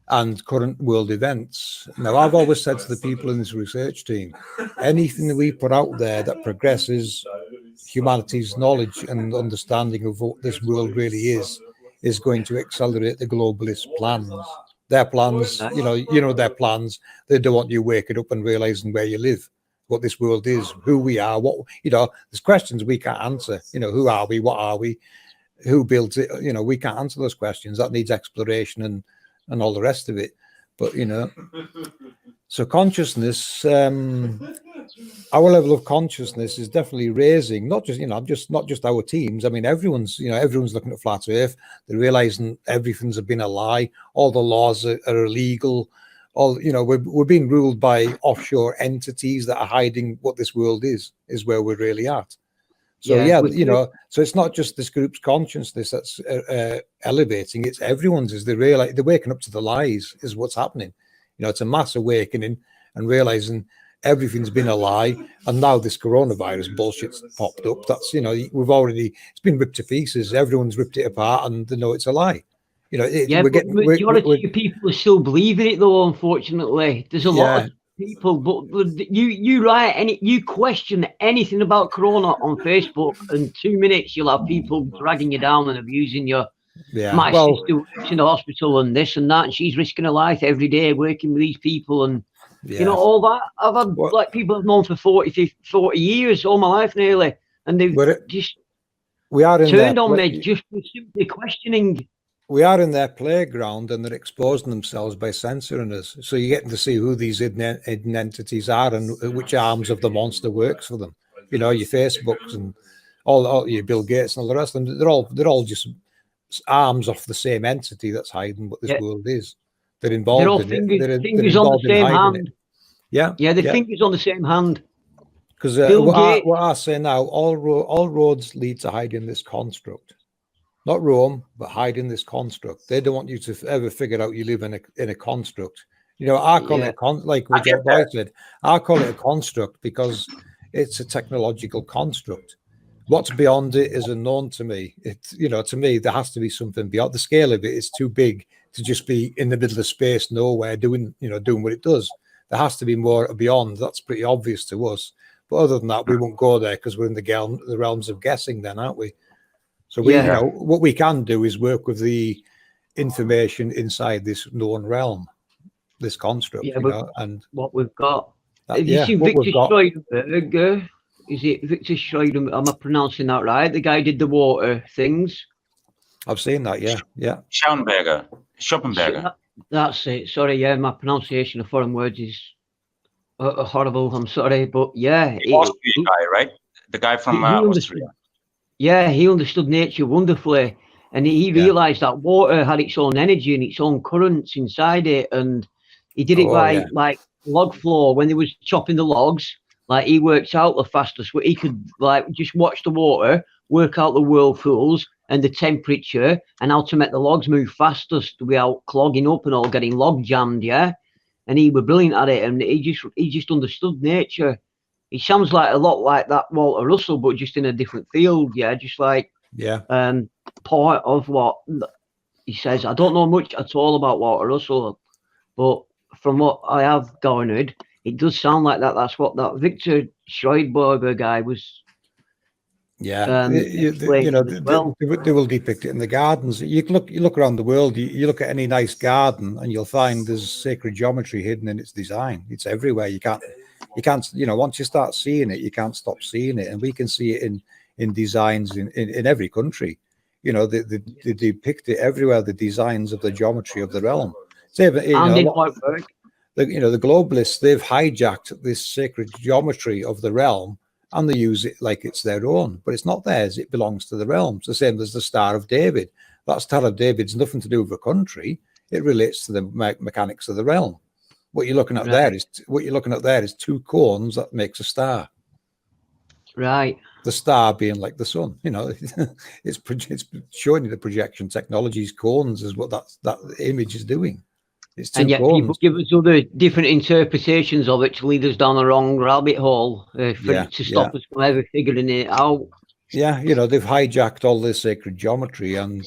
and current world events. Now, I've always said to the people in this research team, anything that we put out there that progresses humanity's knowledge and understanding of what this world really is going to accelerate the globalist plans. Their plans, you know their plans. They don't want you waking up and realizing where you live, what this world is, who we are, what, there's questions we can't answer. Who are we? What are we? Who built it? We can't answer those questions. That needs exploration and all the rest of it. But, so consciousness, our level of consciousness is definitely raising, not just our teams. I mean, everyone's looking at flat earth. They're realizing everything's been a lie. All the laws are illegal. all, you know, we're being ruled by offshore entities that are hiding what this world is where we're really at. So you know, so it's not just this group's consciousness that's elevating; it's everyone's. Is they realize they're waking up to the lies is what's happening. You know, it's a mass awakening and realizing everything's been a lie, and now this coronavirus bullshit's popped up. That's, you know, it's been ripped to pieces. Everyone's ripped it apart, and they know it's a lie. You know, but majority of people are still believing it, though. Unfortunately, there's a lot of people, but you write you question anything about corona on Facebook, and 2 minutes you'll have people dragging you down and abusing you. My sister works in the hospital and this and that, and she's risking her life every day working with these people, and you know, all that. I've had like people I've known for 40 years, all my life nearly, and they've just turned on me just for simply questioning. We are in their playground, and they're exposing themselves by censoring us. So you're getting to see who these hidden entities are and which arms of the monster works for them. You know, your Facebooks and all your Bill Gates and all the rest of them. They're all just arms of the same entity that's hiding what this world is. They're involved in it. They're fingers on the same hand. Yeah, the fingers on the same hand. Because what I say now, all roads lead to hiding this construct. Not Rome, but hiding this construct. They don't want you to ever figure out you live in a construct. You know, I call it like what Boy said. I call it a construct because it's a technological construct. What's beyond it is unknown to me. It's, you know, to me there has to be something beyond. The scale of it is too big to just be in the middle of space, nowhere, doing what it does. There has to be more beyond. That's pretty obvious to us. But other than that, we won't go there because we're in the realms of guessing, then, aren't we? So you know, what we can do is work with the information inside this known realm, this construct. Yeah, you know, and what we've got. Have you seen Victor Schreidenberg? Is it Victor Schreidenberg? Am I pronouncing that right? The guy did the water things. I've seen that. Yeah. Schopenberger. That's it. Sorry, my pronunciation of foreign words is horrible. I'm sorry, but the Austrian guy, right? The guy from Austria. Yeah, he understood nature wonderfully, and he realized that water had its own energy and its own currents inside it, and he did it by like log flow. When they was chopping the logs, like he worked out the fastest way. He could like just watch the water, work out the whirlpools and the temperature, and how to make the logs move fastest without clogging up and all getting log jammed. Yeah, and he was brilliant at it, and he just understood nature. He sounds like a lot like that Walter Russell, but just in a different field. Yeah, just like part of what he says. I don't know much at all about Walter Russell, but from what I have garnered, it does sound like that. That's what that Victor Schreidenberger guy was. Yeah, you know, they will depict it in the gardens. You look around the world. You look at any nice garden, and you'll find there's sacred geometry hidden in its design. It's everywhere. You can't, you know, once you start seeing it, you can't stop seeing it. And we can see it in designs in every country. You know, they depict it everywhere, the designs of the geometry of the realm. So, the globalists, they've hijacked this sacred geometry of the realm, and they use it like it's their own. But it's not theirs. It belongs to the realm. It's the same as the Star of David. That Star of David's nothing to do with a country. It relates to the mechanics of the realm. What you're looking at there is two cones that makes a star. Right. The star being like the sun. You know, it's showing you the projection technology's cones is what that image is doing. It's two and yet cones. People give us other different interpretations of it to lead us down the wrong rabbit hole to stop us from ever figuring it out. Yeah, you know, they've hijacked all this sacred geometry and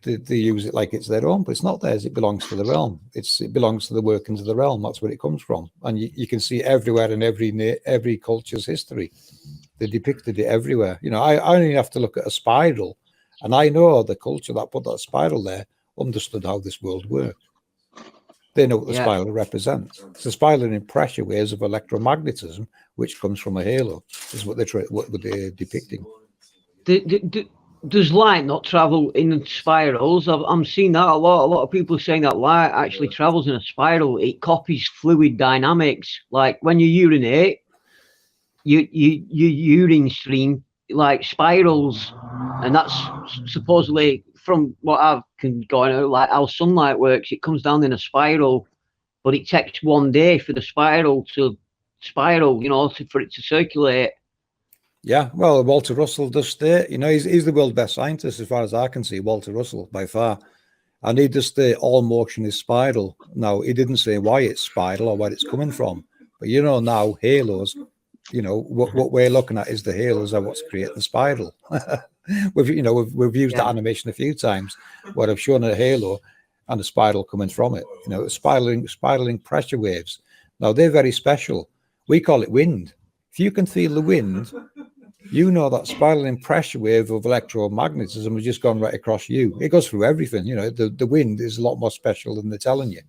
they use it like it's their own, but it's not theirs. It belongs to the realm. It belongs to the workings of the realm. That's where it comes from. And you can see everywhere in every culture's history. They depicted it everywhere. You know, I only have to look at a spiral, and I know the culture that put that spiral there understood how this world worked. They know what the spiral represents. It's a spiral in pressure waves of electromagnetism, which comes from a halo. Is what they're depicting. Does light not travel in spirals? I'm seeing that a lot. A lot of people are saying that light actually travels in a spiral. It copies fluid dynamics. Like when you urinate, your urine stream like spirals, and that's supposedly from what I've can go out like how sunlight works. It comes down in a spiral, but it takes 1 day for the spiral to spiral, for it to circulate. Yeah, well, Walter Russell does state, he's the world's best scientist as far as I can see, Walter Russell, by far. And he does state all motion is spiral. Now, he didn't say why it's spiral or where it's coming from. But now halos, what we're looking at is the halos are what's creating the spiral. we've used that animation a few times where I've shown a halo and a spiral coming from it. Spiraling pressure waves. Now, they're very special. We call it wind. If you can feel the wind, that spiraling pressure wave of electromagnetism has just gone right across you. It goes through everything. The wind is a lot more special than they're telling you.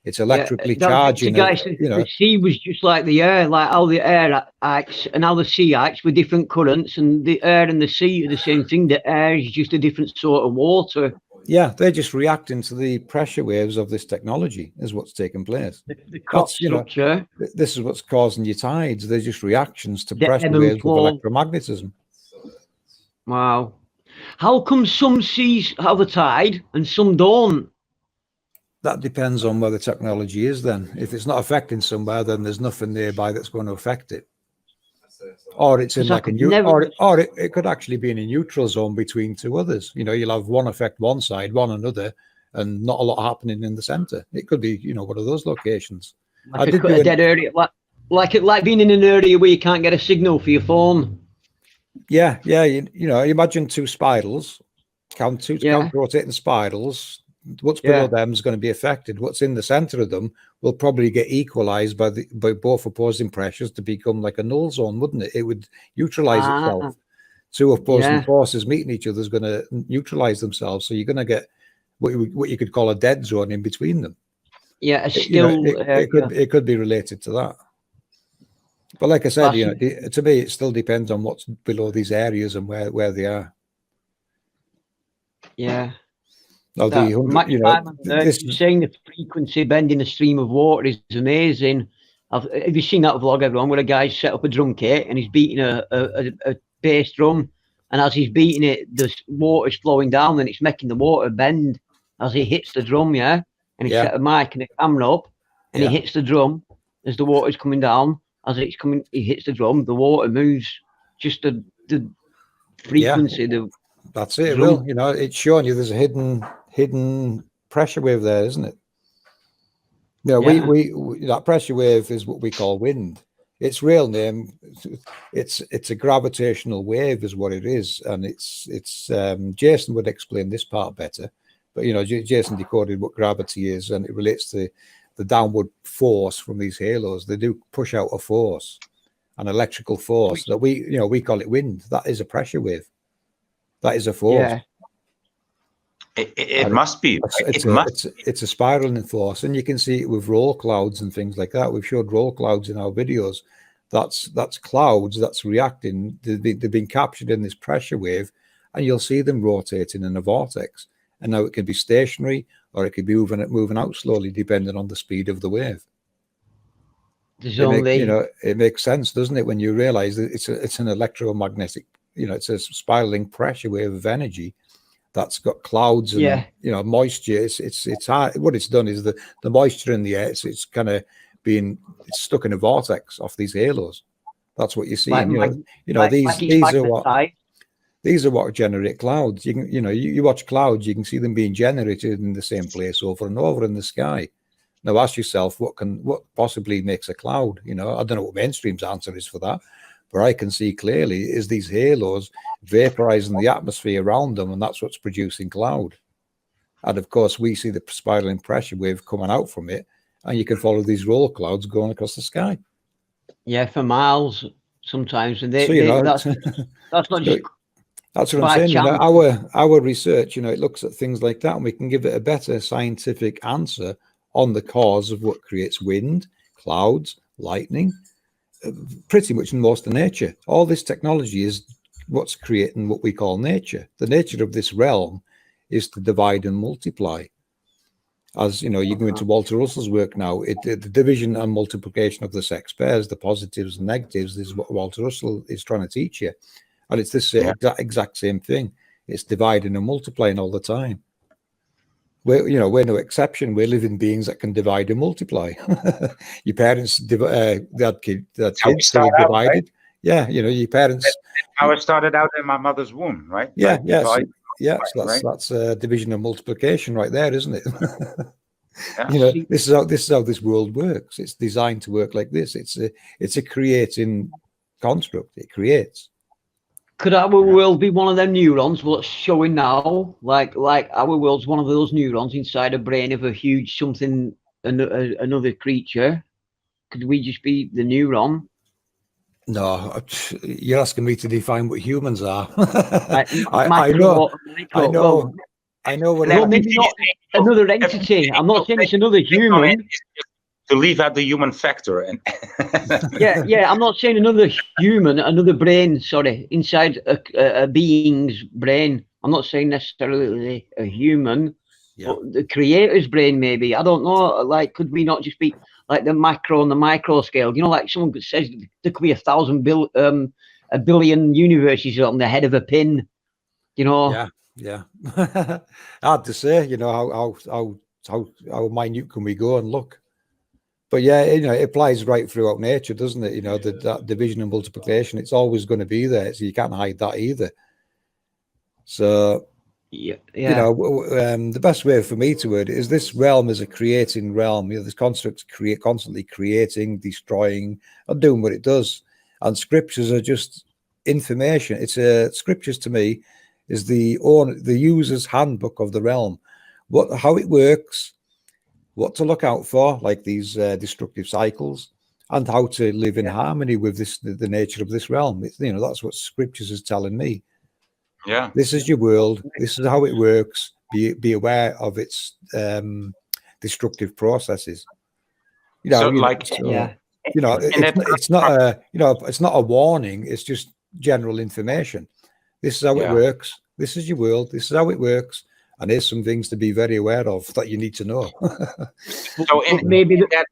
It's electrically charging. The sea was just like the air, like how the air acts and how the sea acts with different currents, and the air and the sea are the same thing. The air is just a different sort of water. Yeah, they're just reacting to the pressure waves of this technology is what's taking place. The crop structure. This is what's causing your tides. They're just reactions to pressure waves with electromagnetism. Wow. How come some seas have a tide and some don't? That depends on where the technology is then. If it's not affecting somewhere, then there's nothing nearby that's going to affect it. Or it's in like it could actually be in a neutral zone between two others. You'll have one affect one side, one another, and not a lot happening in the center. It could be, one of those locations. Like a dead area, like being in an area where you can't get a signal for your phone. Yeah. Imagine two spirals, count rotating spirals. What's below them is going to be affected. What's in the center of them will probably get equalized by both opposing pressures to become like a null zone, wouldn't it? It would neutralize itself. Two opposing forces meeting each other is going to neutralize themselves. So you're going to get what you could call a dead zone in between them. Yeah, it could be related to that. But like I said, to me, it still depends on what's below these areas and where they are. Yeah. No, saying the frequency bending a stream of water is amazing. Have you seen that vlog, everyone, where a guy set up a drum kit and he's beating a bass drum, and as he's beating it, the water's flowing down and it's making the water bend as he hits the drum, and he set a mic and a camera up, and he hits the drum as the water's coming down. As it's coming, he hits the drum, the water moves. Just the frequency. That's it. Well, it's showing you there's a hidden pressure wave there, isn't it? We that pressure wave is what we call wind. Its real name, it's a gravitational wave, is what it is, and it's Jason would explain this part better, but Jason decoded what gravity is, and it relates to the downward force from these halos. They do push out a force, an electrical force that we call it wind. That is a pressure wave. That is a force. Yeah. It must be. It's a spiraling force, and you can see it with roll clouds and things like that. We've showed roll clouds in our videos. That's clouds that's reacting. They've been captured in this pressure wave, and you'll see them rotating in a vortex. And now it can be stationary, or it could be moving out slowly, depending on the speed of the wave. It makes sense, doesn't it, when you realize that it's an electromagnetic. It's a spiraling pressure wave of energy that's got clouds and moisture. It's hard. What it's done is the moisture in the air. It's kind of being stuck in a vortex off these halos. That's what you see. These are what generate clouds. You can you watch clouds. You can see them being generated in the same place over and over in the sky. Now ask yourself what possibly makes a cloud. I don't know what mainstream's answer is for that. But I can see clearly is these halos vaporizing the atmosphere around them, and that's what's producing cloud. And of course, we see the spiraling pressure wave coming out from it, and you can follow these roll clouds going across the sky. Yeah, for miles sometimes, and that's not just. That's what I'm saying. Our research, it looks at things like that, and we can give it a better scientific answer on the cause of what creates wind, clouds, lightning. Pretty much in most of nature. All this technology is what's creating what we call nature. The nature of this realm is to divide and multiply. As you go into Walter Russell's work now, the division and multiplication of the sex pairs, the positives and negatives, is what Walter Russell is trying to teach you. And it's this exact same thing. It's dividing and multiplying all the time. we're no exception. We're living beings that can divide and multiply. Your parents, they had kids, they were divided. Right? Yeah, your parents. That's how I started out in my mother's womb, right? Yeah, like divide, so that's division and multiplication right there, isn't it? Yeah. This is how this world works. It's designed to work like this. It's a creating construct. It creates. Could our world be one of them neurons what's showing now? Like our world's one of those neurons inside a brain of a huge something, another creature. Could we just be the neuron? No, you're asking me to define what humans are. I know. Well, maybe not another entity. I'm not saying it's another human. To leave out the human factor, and yeah, I'm not saying another human, another brain. Sorry, inside a being's brain. I'm not saying necessarily a human, but the creator's brain. Maybe, I don't know. Like, could we not just be like the macro and the micro scale? Like someone says there could be 1,000 billion universes on the head of a pin. Yeah. Hard to say. How minute can we go and look? But yeah, it applies right throughout nature, doesn't it? That division and multiplication, it's always going to be there, so you can't hide that either. So, the best way for me to word it is this realm is a creating realm. This construct constantly creating, destroying, and doing what it does. And scriptures are just information. Scriptures to me is the user's handbook of the realm, how it works, what to look out for, like these destructive cycles, and how to live in harmony with the nature of this realm. That's what scriptures is telling me. Yeah, this is your world. This is how it works. Be aware of its destructive processes. It's not a warning. It's just general information. This is how it works. This is your world. This is how it works. And here's some things to be very aware of that you need to know. So maybe that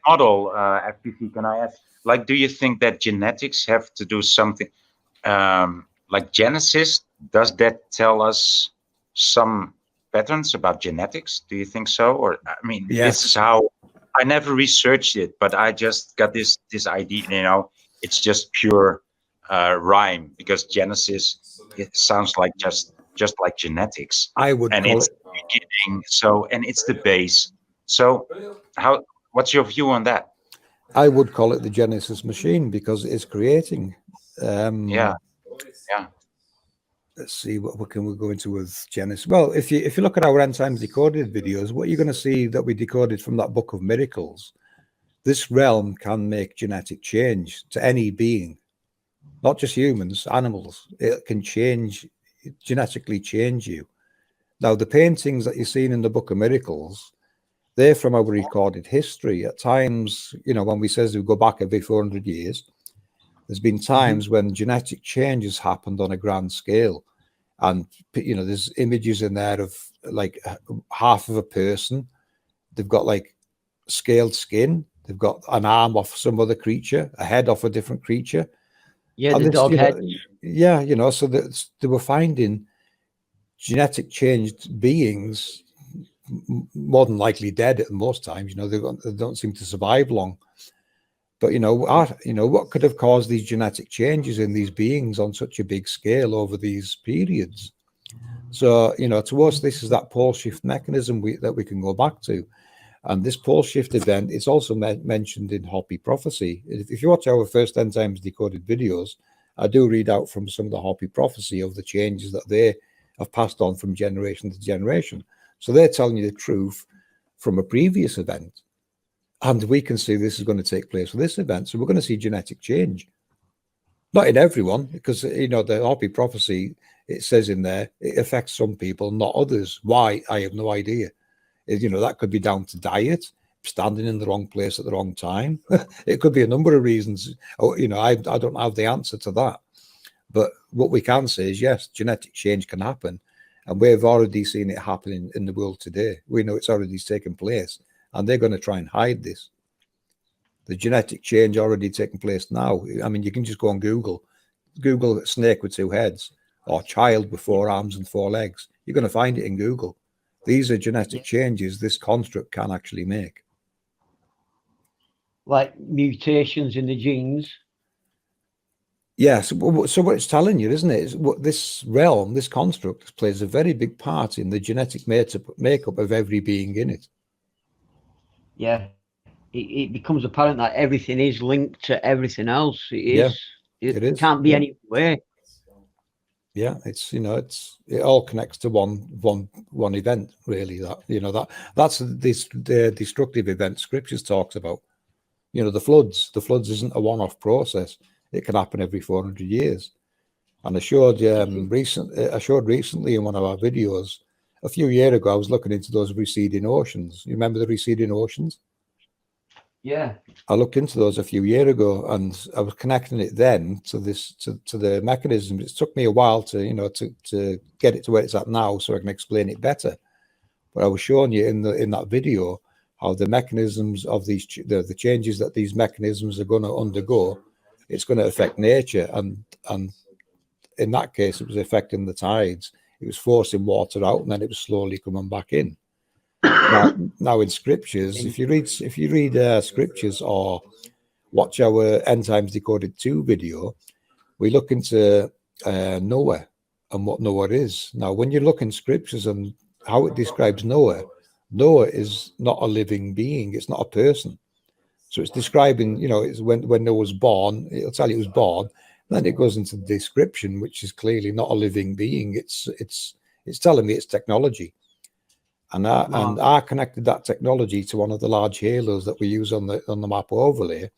model, FPV, can I ask, do you think that genetics have to do something, like Genesis, does that tell us some patterns about genetics? Do you think so? Or, This is how, I never researched it, but I just got this idea, it's just pure rhyme, because Genesis, it sounds like just like genetics. I would and call it's it. The beginning, and it's the base. So what's your view on that? I would call it the Genesis machine, because it's creating. Let's see, what can we go into with Genesis? Well, if you look at our End Times Decoded videos, what you're going to see that we decoded from that Book of Miracles, this realm can make genetic change to any being, not just humans, animals. It can genetically change you. Now, the paintings that you've seen in the Book of Miracles, they're from our recorded history. At times, when we says we go back every 400 years, there's been times when genetic changes happened on a grand scale. And, there's images in there of like half of a person. They've got like scaled skin. They've got an arm off some other creature, a head off a different creature. Yeah, the dog head. So they were finding genetic changed beings, more than likely dead at most times. They don't seem to survive long. But what could have caused these genetic changes in these beings on such a big scale over these periods? So to us, this is that pole shift mechanism that we can go back to. And this pole shift event is also mentioned in Hopi prophecy. If you watch our first End Times Decoded videos, I do read out from some of the Hopi prophecy of the changes that they have passed on from generation to generation. So they're telling you the truth from a previous event. And we can see this is going to take place with this event. So we're going to see genetic change. Not in everyone, because, the Hopi prophecy, it says in there, it affects some people, not others. Why? I have no idea. That could be down to diet, standing in the wrong place at the wrong time. It could be a number of reasons. I don't have the answer to that. But what we can say is, yes, genetic change can happen. And we've already seen it happening in the world today. We know it's already taken place. And they're going to try and hide this. The genetic change already taking place now. You can just go on Google snake with two heads or child with 4 arms and 4 legs. You're going to find it in Google. These are genetic changes this construct can actually make. Like mutations in the genes. Yes. So what it's telling you, isn't it, is what this realm, this construct, plays a very big part in the genetic makeup of every being in it. Yeah. It becomes apparent that everything is linked to everything else. It is. Can't be any way. Yeah, it's, you know, it all connects to one event, really. That, you know, that's the destructive event Scriptures talks about. You know, the floods. The floods isn't a one-off process. It can happen every 400 years. And I showed recently in one of our videos a few years ago. I was looking into those receding oceans. You remember the receding oceans? Yeah. I looked into those a few years ago, and I was connecting it then to the mechanism. It took me a while to, you know, to get it to where it's at now, so I can explain it better. But I was showing you in that video how the mechanisms of these the changes that these mechanisms are going to undergo, it's going to affect nature, and in that case, it was affecting the tides. It was forcing water out, and then it was slowly coming back in. Now in scriptures, if you read scriptures or watch our End Times Decoded 2 video, we look into Noah and what Noah is. Now, when you look in scriptures and how it describes Noah, Noah is not a living being. It's not a person. So it's describing, you know, it's when Noah was born, it'll tell you he was born. Then it goes into the description, which is clearly not a living being. It's telling me it's technology. And I connected that technology to one of the large halos that we use on the map overlay.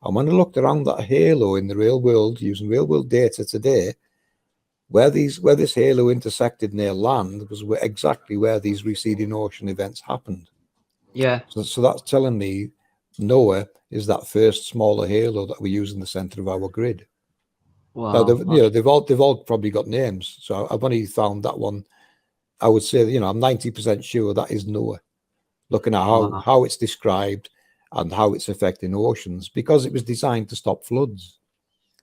And when I looked around that halo in the real world, using real world data today, where this halo intersected near land was exactly where these receding ocean events happened. Yeah. So that's telling me Noah is that first smaller halo that we use in the center of our grid. Wow. Now, they've all probably got names. So I've only found that one. I would say, you know, I'm 90% sure that is Noah, looking at how it's described and how it's affecting oceans, because it was designed to stop floods.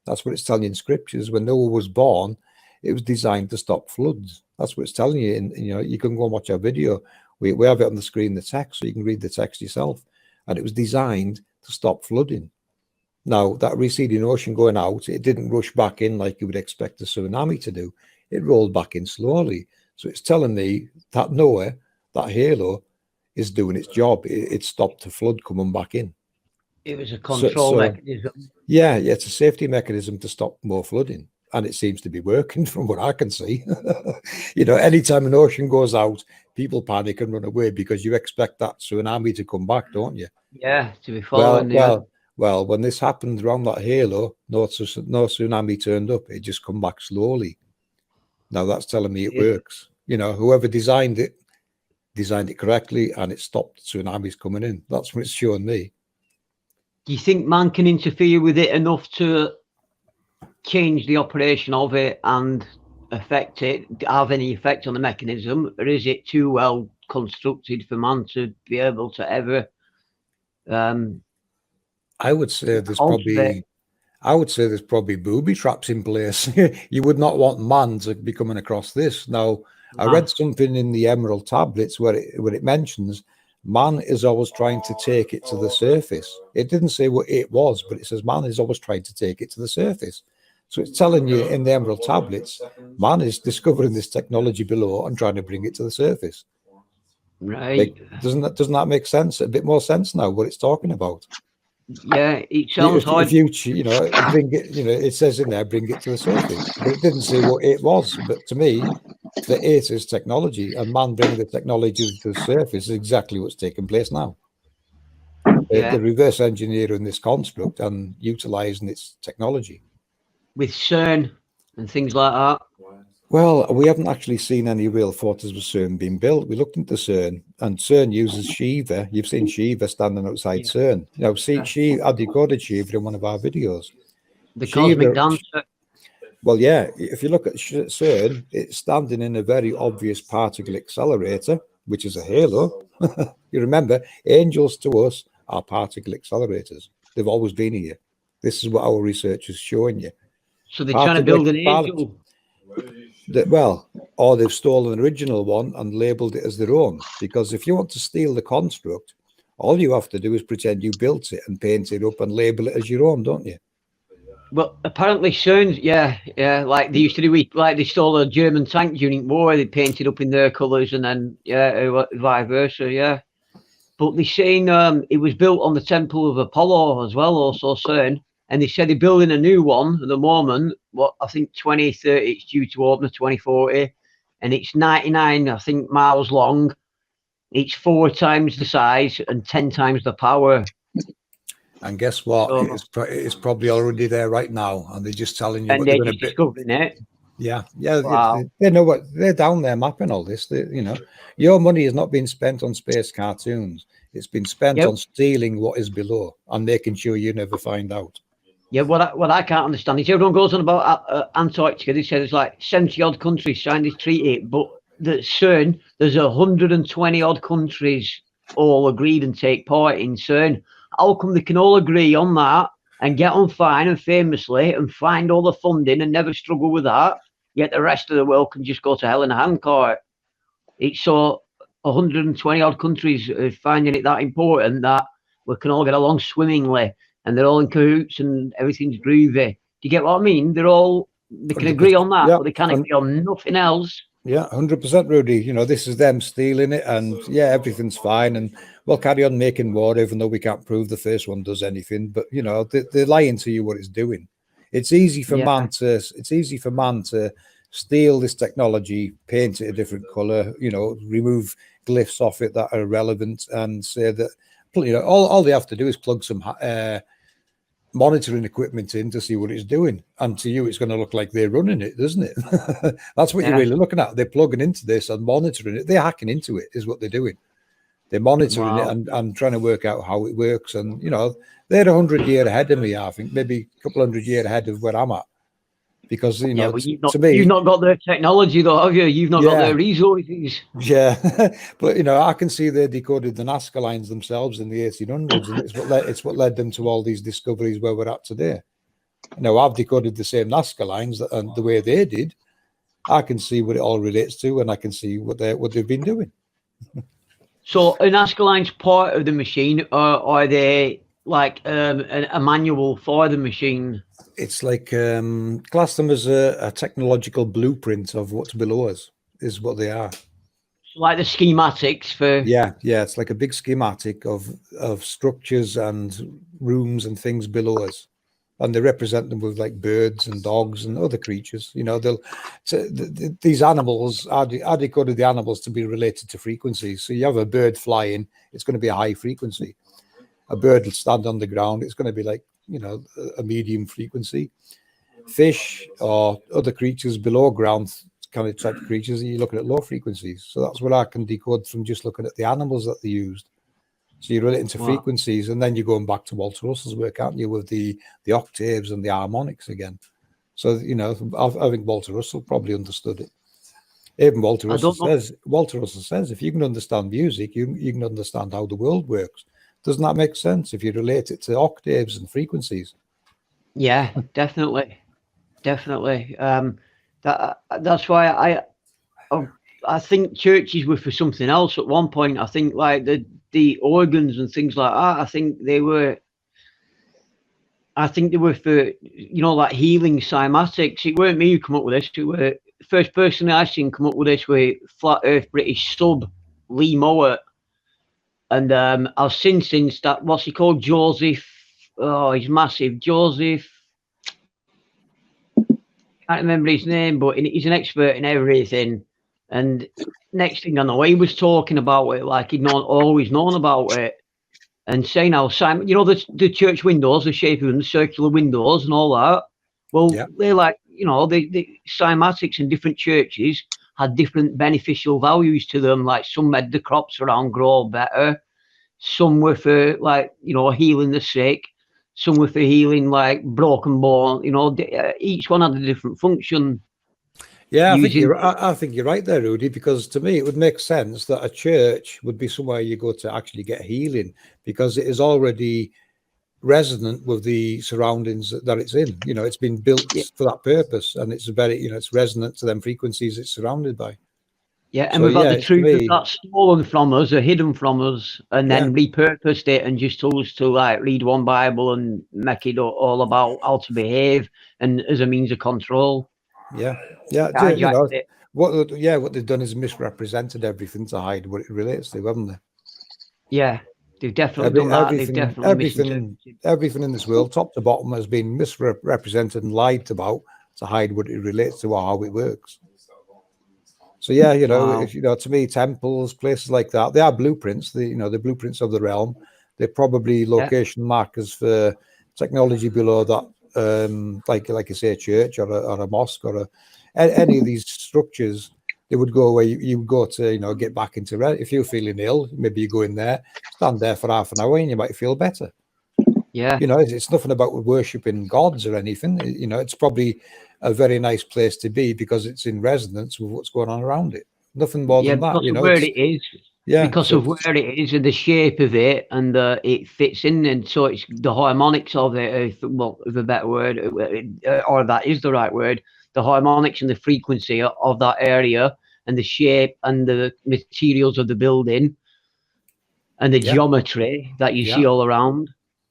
That's what it's telling you in scriptures. When Noah was born, it was designed to stop floods. That's what it's telling you. And, you know, you can go and watch our video. We have it on the screen, the text, so you can read the text yourself. And it was designed to stop flooding. Now, that receding ocean going out, it didn't rush back in like you would expect a tsunami to do. It rolled back in slowly. So it's telling me that Noah, that halo, is doing its job. It stopped the flood coming back in. It was a control mechanism. Yeah, it's a safety mechanism to stop more flooding. And it seems to be working from what I can see. You know, anytime an ocean goes out, people panic and run away because you expect that tsunami to come back, don't you? Yeah, to be following. Well, when this happened around that halo, no tsunami turned up. It just come back slowly. Now that's telling me it works. You know, whoever designed it correctly, and it stopped tsunamis coming in. That's what it's showing me. Do you think man can interfere with it enough to change the operation of it and affect it, have any effect on the mechanism, or is it too well constructed for man to be able to ever? I would say there's probably booby traps in place. You would not want man to be coming across this. Now, I read something in the Emerald Tablets where it mentions man is always trying to take it to the surface. It didn't say what it was, but it says man is always trying to take it to the surface. So it's telling you in the Emerald Tablets, man is discovering this technology below and trying to bring it to the surface. Right. Like, doesn't that make sense? A bit more sense now what it's talking about. Yeah, it sounds like you know, bring it. You know, it says in there, bring it to the surface, but it didn't say what it was. But to me, the it is technology, and man bringing the technology to the surface is exactly what's taking place now. The reverse engineering this construct and utilizing its technology with CERN and things like that. Well, we haven't actually seen any real photos of CERN being built. We looked into CERN, and CERN uses Shiva. You've seen Shiva standing outside CERN. You know, I decoded Shiva in one of our videos. The cosmic dancer. Well, yeah, if you look at CERN, it's standing in a very obvious particle accelerator, which is a halo. You remember, angels to us are particle accelerators. They've always been here. This is what our research is showing you. So they're trying to build an angel. Or they've stolen an original one and labelled it as their own. Because if you want to steal the construct, all you have to do is pretend you built it and paint it up and label it as your own, don't you? Well, apparently CERN, yeah, like they used to do, like they stole a German tank during war, they painted up in their colours, and then vice versa, yeah. But they're saying it was built on the Temple of Apollo as well, also CERN, and they said they're building a new one at the moment. What I think 2030, it's due to open 2040, and it's 99, I think, miles long. It's 4 times the size and 10 times the power. And guess what? It's probably already there right now, and they're just telling you. And they're just discovering it. Yeah. Wow. They know what they're down there mapping all this. Your money is not being spent on space cartoons. It's been spent on stealing what is below and making sure you never find out. Yeah, what I can't understand is everyone goes on about Antarctica. They say there's like 70 odd countries signed this treaty, but the CERN, there's 120 odd countries all agreed and take part in CERN. How come they can all agree on that and get on fine and famously and find all the funding and never struggle with that, yet the rest of the world can just go to hell in a handcart? It's so 120 odd countries are finding it that important that we can all get along swimmingly and they're all in cahoots and everything's groovy. Do you get what I mean? They can agree on that, but they can't agree on nothing else. Yeah, 100%, Rudy. This is them stealing it, and everything's fine, and we'll carry on making war, even though we can't prove the first one does anything. But they're lying to you what it's doing. It's easy for man to steal this technology, paint it a different color, remove glyphs off it that are irrelevant, and say that all they have to do is plug some monitoring equipment in to see what it's doing, and to you it's going to look like they're running it, doesn't it? That's what you're really looking at. They're plugging into this and monitoring it. They're hacking into it is what they're doing. They're monitoring it and trying to work out how it works. And they're 100 years ahead of me. I think maybe a couple 100 years ahead of where I'm at, because to me, you've not got their technology though, have you? You've not got their resources. Yeah, but I can see they decoded the Nazca lines themselves in the 1800s, and it's what led them to all these discoveries where we're at today. I've decoded the same Nazca lines and the way they did. I can see what it all relates to, and I can see what they've been doing. So, an Nazca line's part of the machine, or are they like a manual for the machine? It's like class them as a technological blueprint of what's below us is what they are. Like the schematics for it's like a big schematic of structures and rooms and things below us, and they represent them with like birds and dogs and other creatures. These animals are decoded the animals to be related to frequencies. So you have a bird flying, it's going to be a high frequency. A bird will stand on the ground, it's going to be like a medium frequency. Fish or other creatures below ground kind of type of creatures, you're looking at low frequencies. So that's what I can decode from just looking at the animals that they used. So you're relating to frequencies, and then you're going back to Walter Russell's work, aren't you, with the octaves and the harmonics again. So I think Walter Russell probably understood it. Even Walter Russell says if you can understand music, you can understand how the world works. Doesn't that make sense if you relate it to octaves and frequencies? Yeah, definitely. That's why I think churches were for something else at one point. I think like the organs and things like that. I think they were for like healing cymatics. It weren't me who come up with this. It were the first person I seen come up with this with Flat Earth British sub Lee Mowat. And I've seen since that, what's he called? Joseph. Oh, he's massive. Joseph. Can't remember his name, but he's an expert in everything. And next thing I know, he was talking about it like he'd always known about it. And saying how Simon, the church windows, the shape of them, the circular windows and all that. Well, they're like, the cymatics in different churches had different beneficial values to them. Like some made the crops around grow better. Some were for healing the sick. Some were for healing like broken bone. Each one had a different function. Yeah, I think you're right there, Rudy, because to me it would make sense that a church would be somewhere you go to actually get healing, because it is already resonant with the surroundings that it's in. You know, it's been built for that purpose, and it's very, you know, it's resonant to them frequencies it's surrounded by. Yeah, and So, we've got yeah, the it's truth of me. that stolen from us, or hidden from us, and then repurposed it and just told us to like read one Bible and make it all about how to behave and as a means of control. Yeah, you Hijacked know, it. what they've done is misrepresented everything to hide what it relates to, haven't they? Yeah, they've definitely done that. They've definitely misinterpreted. Everything in this world, top to bottom, has been misrepresented and lied about to hide what it relates to or how it works. So yeah, you know, Wow. if you know, to me, temples, places like that, they are blueprints. The blueprints of the realm. They're probably location markers for technology below that, like I say, a church or a mosque or any of these structures. They would go where you go to, you know, get back into rest. If you're feeling ill, maybe you go in there, stand there for half an hour, and you might feel better. Yeah. You know, it's nothing about worshipping gods or anything. You know, it's probably a very nice place to be because it's in resonance with what's going on around it. Nothing more than that. Because You of know, where it is. yeah, Because of where it is and the shape of it, and it fits in, and so it's the harmonics of it. Well, the better word, or that is the right word. The harmonics and the frequency of that area, and the shape and the materials of the building, and the geometry that you see all around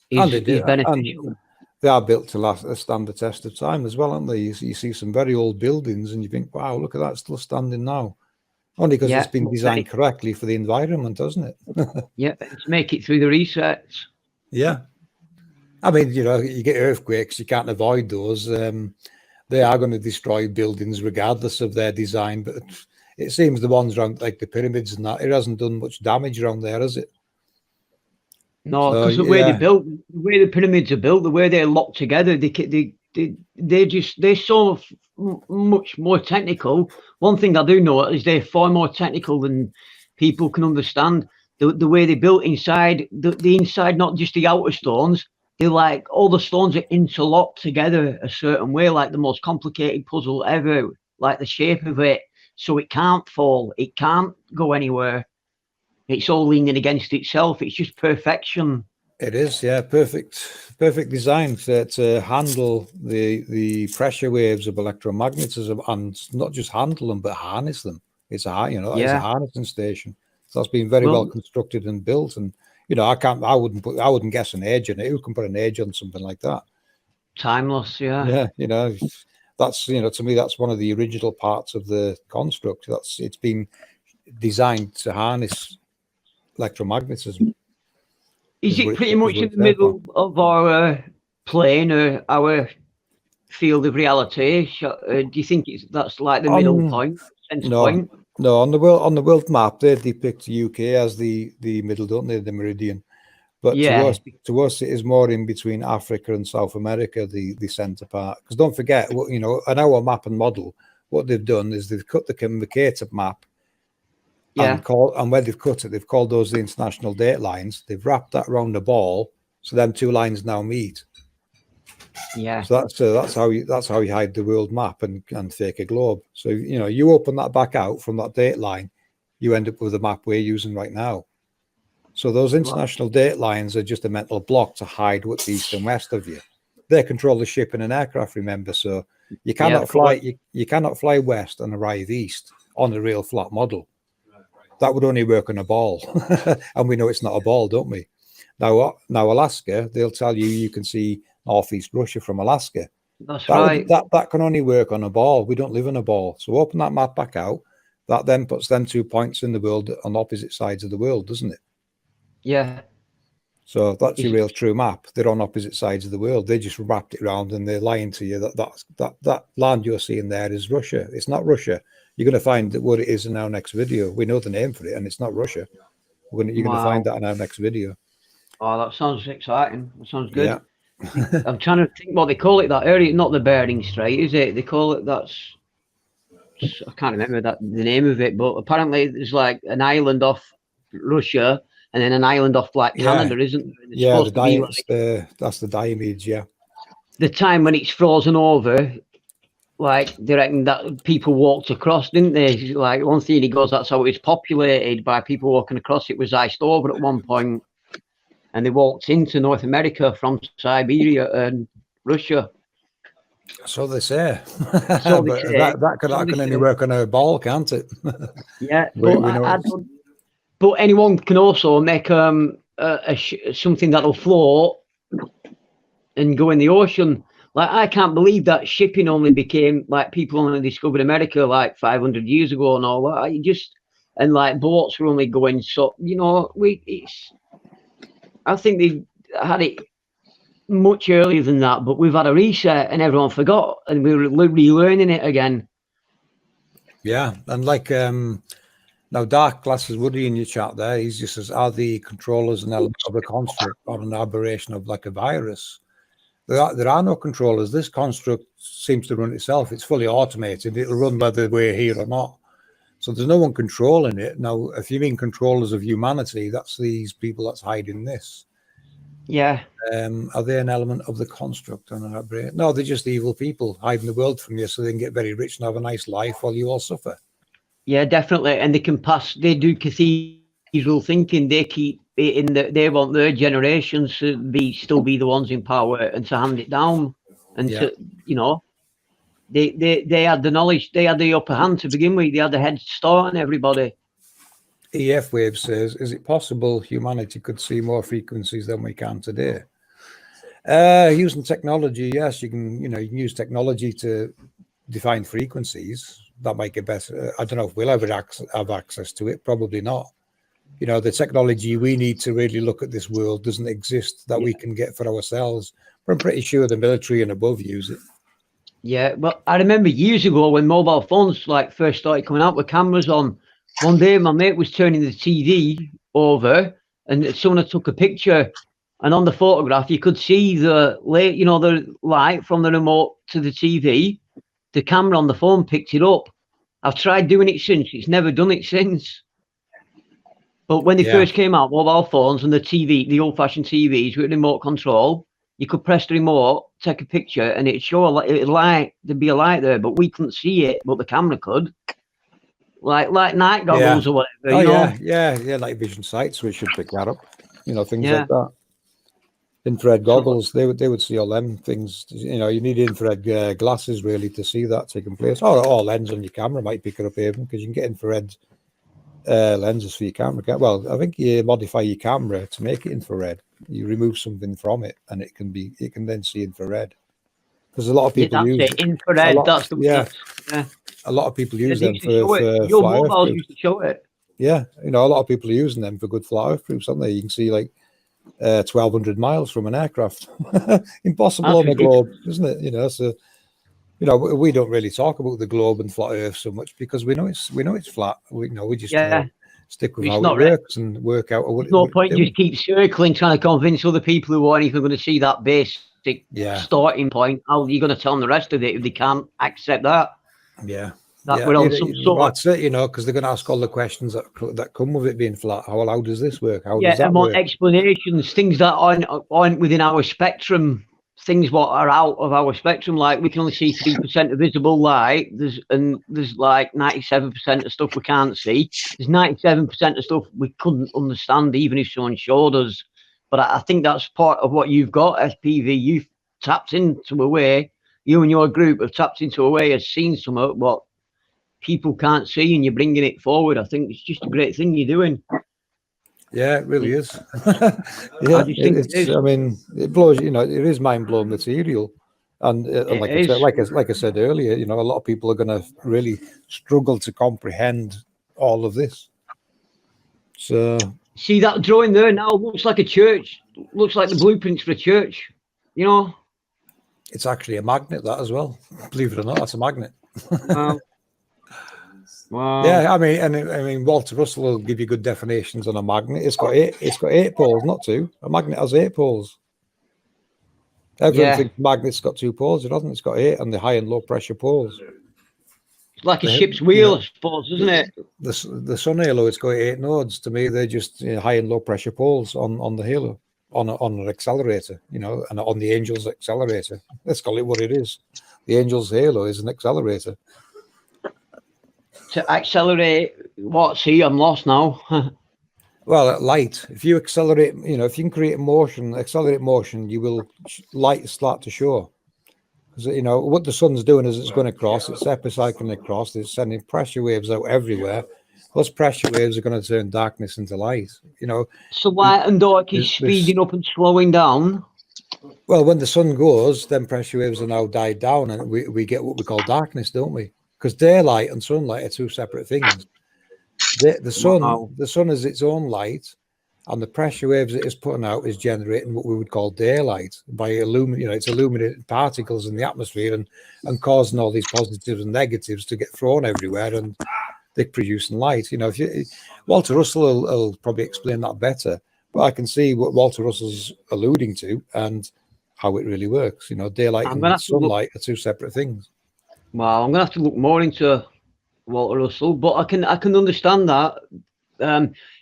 is beneficial. They are built to stand the test of time as well, aren't they? You see some very old buildings, and you think, "Wow, look at that, still standing now." Only because it's been designed correctly for the environment, hasn't it? Yeah, to make it through the resets. Yeah. I mean, you know, you get earthquakes, you can't avoid those. They are going to destroy buildings regardless of their design. But it seems the ones around, like the pyramids and that, it hasn't done much damage around there, has it? No, because the way they're built, the way the pyramids are built, the way they're locked together, they're so much more technical. One thing I do know is they're far more technical than people can understand. The way they're built inside, the inside, not just the outer stones. They're like all the stones are interlocked together a certain way, like the most complicated puzzle ever, like the shape of it. So it can't fall, it can't go anywhere. It's all leaning against itself. It's just perfection. It is, yeah, perfect design to handle the pressure waves of electromagnetism, and not just handle them, but harness them. It's a harnessing station. So that's been very well constructed and built. And you know, I wouldn't guess an age on it. Who can put an age on something like that? Timeless, yeah. Yeah, you know, that's, you know, to me, that's one of the original parts of the construct. It's been designed to harness electromagnetism. Is it pretty much in the middle of our plane or our field of reality? Do you think that's like the middle point, center point? No, on the world map, they depict the UK as the middle, don't they? The meridian. But to us, it is more in between Africa and South America, the center part. Because don't forget, you know, on our map and model, what they've done is they've cut the Mercator map. And where they've cut it, they've called those the international date lines. They've wrapped that around the ball, so them two lines now meet. Yeah. So that's how you hide the world map and fake a globe. So you know, you open that back out from that date line, you end up with the map we're using right now. So those international date lines are just a mental block to hide what's east and west of you. They control the ship in an aircraft, remember. So you cannot fly. You cannot fly west and arrive east on a real flat model. That would only work on a ball, and we know it's not a ball, don't we? Now Alaska, they'll tell you can see northeast Russia from Alaska. That's right. That can only work on a ball. We don't live in a ball. So open that map back out. That then puts them 2 points in the world on opposite sides of the world, doesn't it? Yeah. So that's your real true map. They're on opposite sides of the world. They just wrapped it around and they're lying to you that land you're seeing there is Russia. It's not Russia. You're going to find what it is in our next video. We know the name for it, and it's not Russia. You're going to find that in our next video. Oh, that sounds exciting. That sounds good. Yeah. I'm trying to think what they call it, that area. Not the Bering Strait, is it? They call it I can't remember the name of it, but apparently there's like an island off Russia and then an island off like Canada, isn't there? That's the Diomedes, yeah. The time when it's frozen over, like they reckon that people walked across, didn't they? Like one theory goes, that's how it was populated by people walking across. It was iced over at one point. and they walked into North America from Siberia and Russia. So they say. So But they say. that can only work on a ball, can't it? Yeah, We but know I it's- don't. But anyone can also make something that'll float and go in the ocean. Like, I can't believe that shipping only became, like, people only discovered America like 500 years ago and all that. And like boats were only going, so, you know, I think they had it much earlier than that, but we've had a reset and everyone forgot, and we're relearning it again. Yeah, and like now, Dark Glasses Woody in your chat there, he's just says, are the controllers an element of a construct or an aberration of like a virus? There are no controllers. This construct seems to run itself. It's fully automated. It'll run whether we're here or not. So there's no one controlling it. Now, if you mean controllers of humanity, that's these people that's hiding this. Yeah. Are they an element of the construct? No, they're just evil people hiding the world from you so they can get very rich and have a nice life while you all suffer. Yeah, definitely. And they do cathedral thinking. They keep it in they want their generations to still be the ones in power and to hand it down. And to, you know, they had the knowledge, they had the upper hand to begin with. They had the head start on everybody. EF Wave says, is it possible humanity could see more frequencies than we can today? Using technology, yes, you can use technology to define frequencies. That might get better. I don't know if we'll ever have access to it. Probably not. You know, the technology we need to really look at this world doesn't exist that we can get for ourselves. But I'm pretty sure the military and above use it. Yeah, well, I remember years ago when mobile phones like first started coming out with cameras on. One day, my mate was turning the TV over, and someone had took a picture. And on the photograph, you could see the light from the remote to the TV. The camera on the phone picked it up. I've tried doing it since. It's never done it since. But when they first came out, mobile phones and the old-fashioned TVs with remote control, you could press the remote, take a picture, and it'd show there'd be a light there, but we couldn't see it, but the camera could. Like night goggles or whatever. Yeah, night vision sights, we should pick that up. Things like that. Infrared goggles, they would see all them things. You need infrared glasses really to see that taking place. Or lens on your camera might pick it up even, because you can get infrared lenses for your camera. Well, I think you modify your camera to make it infrared. You remove something from it, and it can then see infrared. Because a lot of people use infrared. A lot of people use them for your mobiles used to show it. Yeah, a lot of people are using them for good flat earth proofs, aren't they? You can see like 1,200 miles from an aircraft. Impossible on the globe, isn't it? So we don't really talk about the globe and flat earth so much because we know it's flat. We just stick with how it works and work out. There's no point just keep circling trying to convince other people who aren't even going to see that basic starting point. How are you going to tell them the rest of it if they can't accept that? Yeah. We're on some sort that's it, because they're going to ask all the questions that come with it being flat. How does this work? How does that and want explanations, things that aren't within our spectrum, things what are out of our spectrum. Like we can only see 3% of visible light. There's like 97% of stuff we can't see. There's 97% of stuff we couldn't understand even if someone showed us. But I think that's part of what you've got, SPV. You've tapped into a way. You and your group have tapped into a way, has seen some of what people can't see, and you're bringing it forward. I think it's just a great thing you're doing. Yeah, it really is. I mean, it blows. It is mind-blowing material, and like I said earlier, a lot of people are going to really struggle to comprehend all of this. So, see that drawing there now looks like a church. Looks like the blueprints for a church. It's actually a magnet, that as well. Believe it or not, that's a magnet. Wow. Yeah, I mean, Walter Russell will give you good definitions on a magnet. It's got eight poles, not two. A magnet has 8 poles. Everyone thinks magnet's got 2 poles. It doesn't. It's got 8, and the high and low pressure poles. It's like a ship's wheel, I suppose, isn't it? The sun halo, it's got 8 nodes. To me, they're just high and low pressure poles on the halo, on an accelerator, and on the Angel's accelerator. Let's call it what it is. The Angel's halo is an accelerator. To accelerate what? See, I'm lost now. Well, light. If you accelerate, if you can create motion, accelerate motion, you will light start to show. Because what the sun's doing is it's going across, it's epicycling across, it's sending pressure waves out everywhere. Those pressure waves are going to turn darkness into light. So light and dark is speeding up and slowing down. Well, when the sun goes, then pressure waves are now died down, and we get what we call darkness, don't we? Because daylight and sunlight are two separate things. The sun is its own light, and the pressure waves it is putting out is generating what we would call daylight by it's illuminating particles in the atmosphere and causing all these positives and negatives to get thrown everywhere, and they're producing light. Walter Russell will probably explain that better, but I can see what Walter Russell's alluding to and how it really works. Daylight and sunlight are two separate things. Well, I'm gonna have to look more into Walter Russell, but I can understand that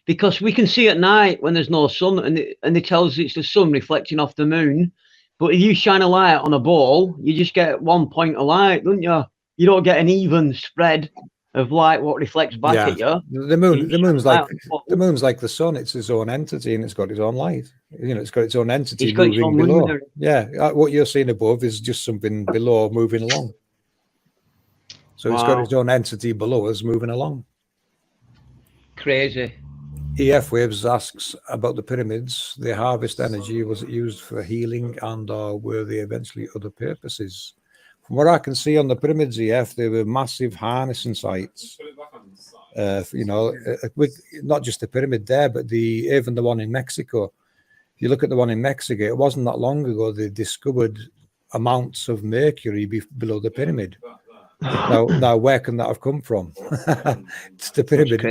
because we can see at night when there's no sun, and it tells us it's the sun reflecting off the moon. But if you shine a light on a ball, you just get 1 point of light, don't you? You don't get an even spread of light what reflects back at you. The moon's like the sun. It's its own entity, and it's got its own light. It's got its own entity moving below. Yeah, what you're seeing above is just something below moving along. So it's got its own entity below us moving along. Crazy. EF Waves asks about the pyramids. They harvest energy. Was it used for healing and or were they eventually other purposes? From what I can see on the pyramids, EF, they were massive harnessing sites. With not just the pyramid there, but even the one in Mexico. If you look at the one in Mexico, it wasn't that long ago they discovered amounts of mercury below the pyramid. Now, where can that have come from? It's the pyramid.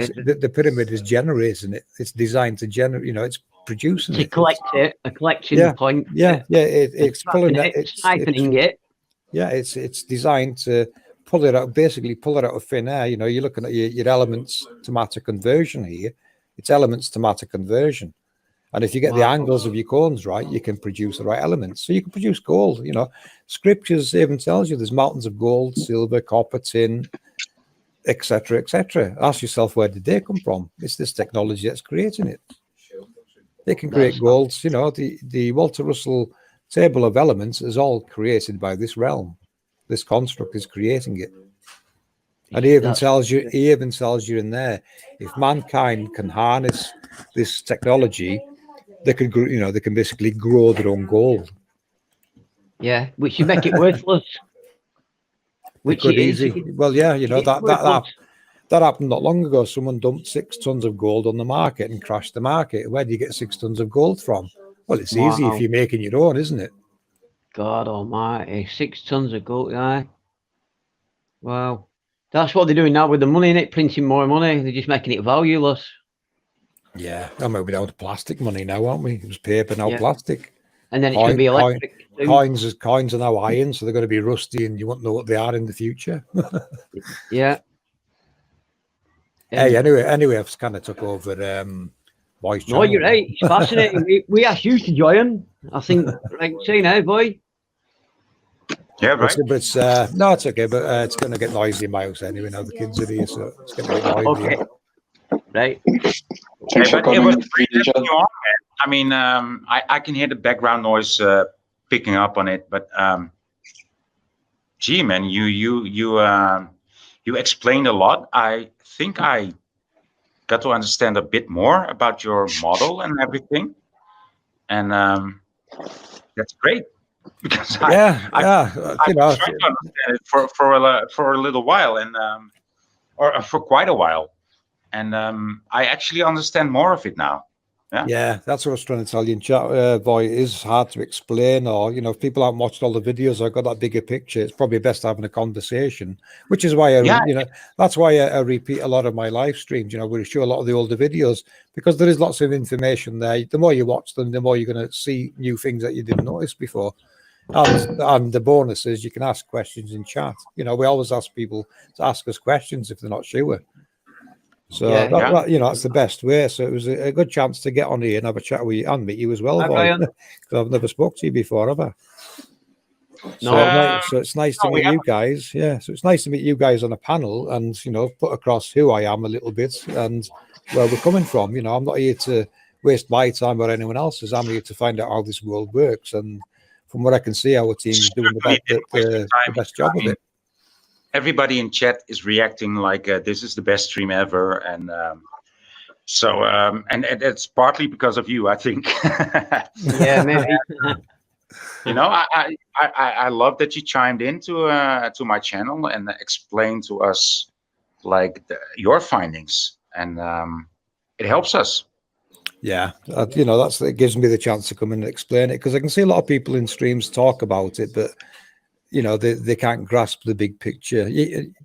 The pyramid is generating it. It's designed to generate. It's producing to collect it. A collection point. It's pulling it. It's siphoning it. Yeah, it's designed to pull it out. Basically, pull it out of thin air. You're looking at your elements to matter conversion here. It's elements to matter conversion. And if you get the angles of your cones right, you can produce the right elements. So you can produce gold. Scriptures even tells you there's mountains of gold, silver, copper, tin, etc., etc. Ask yourself, where did they come from? It's this technology that's creating it. They can create golds. The Walter Russell table of elements is all created by this realm. This construct is creating it. And he even tells you in there, if mankind can harness this technology, they can basically grow their own gold. Yeah, which you make it worthless. Which is easy. Well, that happened not long ago. Someone dumped 6 tons of gold on the market and crashed the market. Where do you get 6 tons of gold from? Well, it's easy if you're making your own, isn't it? God almighty, 6 tons of gold, yeah. Wow. That's what they're doing now with the money, innit? Printing more money. They're just making it valueless. Yeah, I mean, we're down to plastic money now, aren't we? It was paper, now plastic. And then it's going to be electric. Coins are now iron, so they're going to be rusty, and you won't know what they are in the future. Yeah. Hey, anyway, I've kind of took over Voice Channel. No, you're right. It's fascinating. we asked you to join. I think, right, say now, boy. Yeah, right. But it's it's okay. But it's going to get noisy in my house anyway. Now the kids are here, so it's going to get noisy. Okay. Right. Hey, but it was I mean, I can hear the background noise picking up on it, but gee, man, you explained a lot. I think I got to understand a bit more about your model and everything, and that's great because I've tried to understand it for a little while and or for quite a while. And I actually understand more of it now. Yeah, that's what I was trying to tell you in chat. Boy, it is hard to explain, or if people haven't watched all the videos, I've got that bigger picture. It's probably best having a conversation, which is why that's why I repeat a lot of my live streams. We show a lot of the older videos because there is lots of information there. The more you watch them, the more you're going to see new things that you didn't notice before. And the bonus is you can ask questions in chat. We always ask people to ask us questions if they're not sure. So that's the best way. So it was a good chance to get on here and have a chat with you and meet you as well, boy. Because I've never spoke to you before, have I? So it's nice to no, we meet you guys. Yeah, so it's nice to meet you guys on a panel and put across who I am a little bit and where we're coming from. I'm not here to waste my time or anyone else's. I'm here to find out how this world works, and from what I can see, our team's doing the best job of it. Everybody in chat is reacting like this is the best stream ever, and and it's partly because of you, I think. Yeah, maybe. I love that you chimed into to my channel and explained to us like your findings, and it helps us. Yeah, it gives me the chance to come in and explain it, because I can see a lot of people in streams talk about it, but they can't grasp the big picture.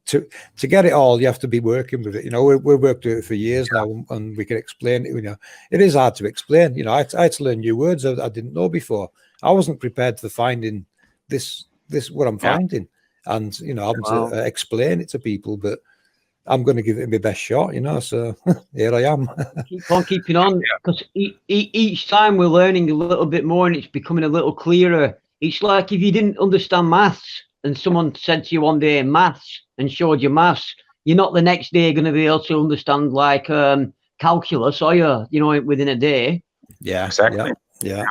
To get it all, you have to be working with it. We've worked with it for years now, and we can explain it. It is hard to explain. I had to learn new words I didn't know before. I wasn't prepared for finding this what I'm finding, and having to explain it to people. But I'm going to give it my best shot. So here I am. Keep on keeping on, because each time we're learning a little bit more, and it's becoming a little clearer. It's like if you didn't understand maths and someone said to you one day maths and showed you maths, you're not the next day going to be able to understand like calculus, are you? Within a day. Yeah, exactly. Yeah.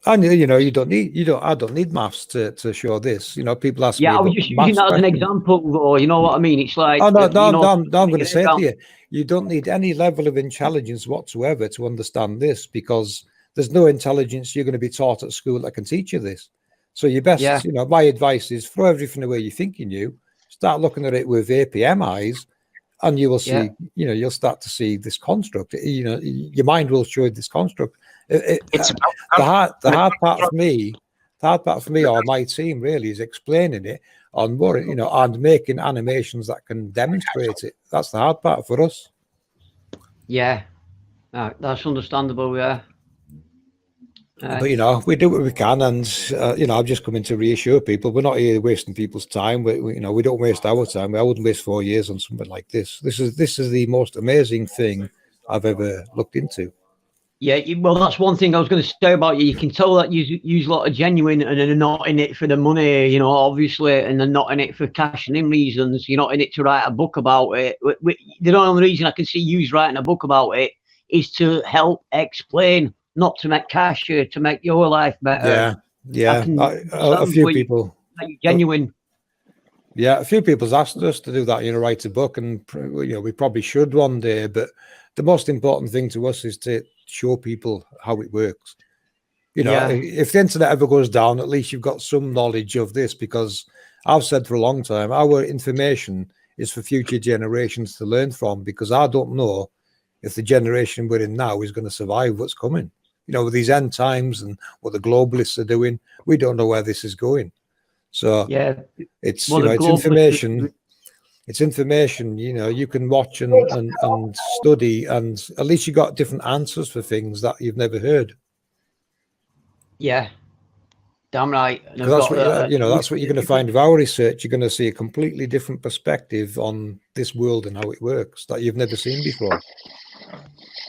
And I don't need maths to show this. People ask me. Yeah, I was just using that as an example, or you know what I mean? It's like I'm going to say to you, you don't need any level of intelligence whatsoever to understand this, because there's no intelligence you're going to be taught at school that can teach you this. So your best, my advice is throw everything away you think you knew, start looking at it with APM eyes, and you will see, you'll start to see this construct. Your mind will show you this construct. The hard part for me, or my team really, is explaining it on more, and making animations that can demonstrate it. That's the hard part for us. Yeah, that's understandable. Yeah. But we do what we can, and I've just come in to reassure people we're not here wasting people's time. We don't waste our time. I wouldn't waste 4 years on something like this. This is the most amazing thing I've ever looked into. Yeah, well, that's one thing I was going to say about you. You can tell that you use a lot of genuine, and they're not in it for the money, obviously, and they're not in it for cashing in reasons. You're not in it to write a book about it. The only reason I can see you writing a book about it is to help explain, not to make cash, to make your life better. Yeah. A few people. Genuine. Yeah, a few people's asked us to do that, write a book, and we probably should one day. But the most important thing to us is to show people how it works. If the internet ever goes down, at least you've got some knowledge of this, because I've said for a long time, our information is for future generations to learn from, because I don't know if the generation we're in now is going to survive what's coming. With these end times and what the globalists are doing, we don't know where this is going. So it's it's information. It's information. You can watch and study, and at least you got different answers for things that you've never heard. Yeah, damn right. That's what that's what you're going to find with our research. You're going to see a completely different perspective on this world and how it works that you've never seen before.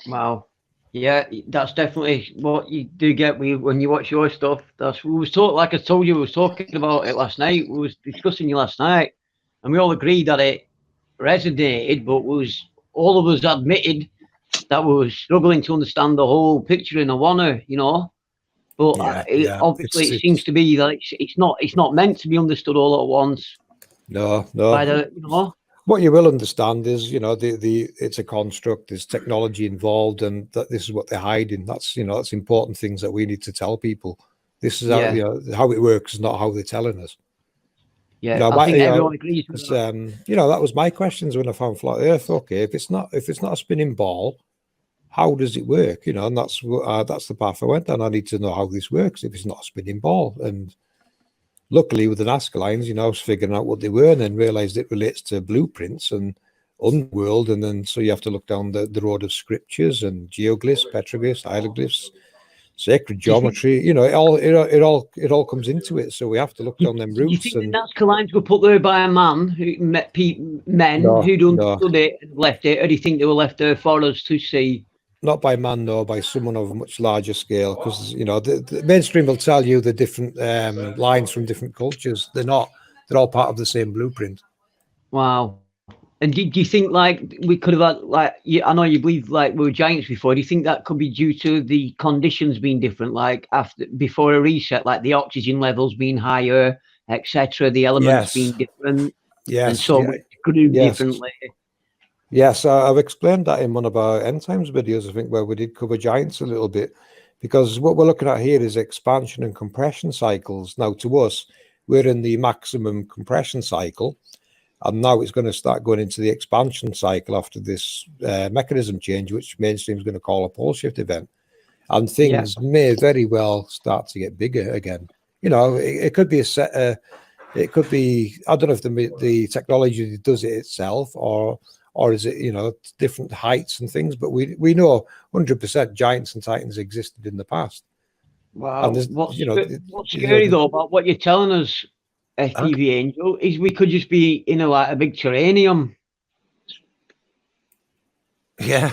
Wow. Yeah, that's definitely what you do get when you watch your stuff. Like I told you, we was talking about it last night. We was discussing you last night, and we all agreed that it resonated, but all of us admitted that we were struggling to understand the whole picture in a wanna, But obviously, it seems to be that it's not meant to be understood all at once. No. By the, What you will understand is, it's a construct. There's technology involved, and that this is what they're hiding. That's that's important things that we need to tell people. This is how it works, not how they're telling us. Yeah, I think everyone agrees with that. That was my questions when I found Flat Earth. Okay, if it's not a spinning ball, how does it work? And that's the path I went down. I need to know how this works if it's not a spinning ball. And luckily, with the Nazca lines, I was figuring out what they were, and then realized it relates to blueprints and underworld, and then so you have to look down the road of scriptures and geoglyphs, petroglyphs, hieroglyphs, sacred geometry. It all comes into it. So we have to look down them routes. Do you think the Nazca lines were put there by a man who met men who'd understood it and left it, or do you think they were left there for us to see? not by man, no, by someone of a much larger scale. Because you know, the mainstream will tell you the different lines from different cultures. They're not. They're all part of the same blueprint. Wow. And do you think like we could have had like I know you believe like we were giants before. Do you think that could be due to the conditions being different, like before a reset, like the oxygen levels being higher, etc., the elements being different, and so we grew differently? Yes, I've explained that in one of our end times videos, I think, where we did cover giants a little bit, because what we're looking at here is expansion and compression cycles. Now, to us, we're in the maximum compression cycle. And now it's going to start going into the expansion cycle after this mechanism change, which mainstream is going to call a pole shift event. And things may very well start to get bigger again. You know, it could be it could be, I don't know if the technology does it itself or is it, you know, different heights and things, but we know 100% giants and titans existed in the past. Wow. What's scary though about what you're telling us, FPV Angel, is we could just be in like a big terrarium. Yeah,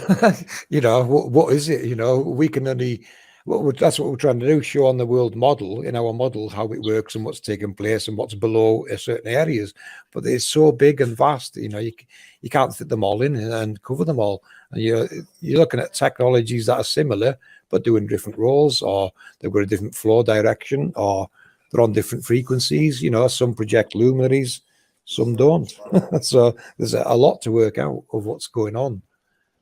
you know, what is it? You know, we can only, that's what we're trying to do, show on the world model, in our model, how it works and what's taking place and what's below certain areas. But it's so big and vast, you know, you can't fit them all in and cover them all. And you're looking at technologies that are similar, but doing different roles, or they've got a different flow direction, or they're on different frequencies. You know, some project luminaries, some don't. So there's a lot to work out of what's going on.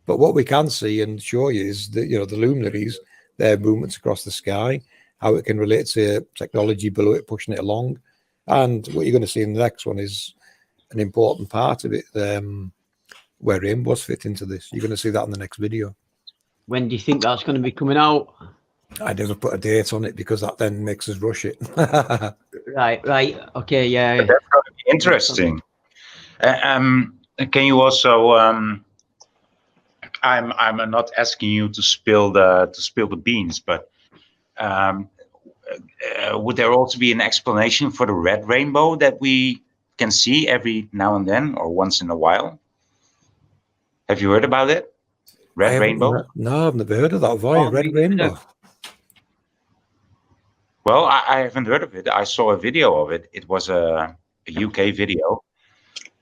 But what we can see and show you is that, you know, the luminaries, their movements across the sky, how it can relate to technology below it, pushing it along. And what you're going to see in the next one is an important part of it, where rainbows fit into this. You're going to see that in the next video. When do you think that's going to be coming out? I never put a date on it because that then makes us rush it. Right. Okay, yeah. But that's going to be interesting. Can you also? I'm not asking you to spill the beans, but would there also be an explanation for the red rainbow that we can see every now and then or once in a while? Have you heard about it? Red rainbow? No, I've never heard of that. Red rainbow. Well, I haven't heard of it. I saw a video of it. It was a UK video.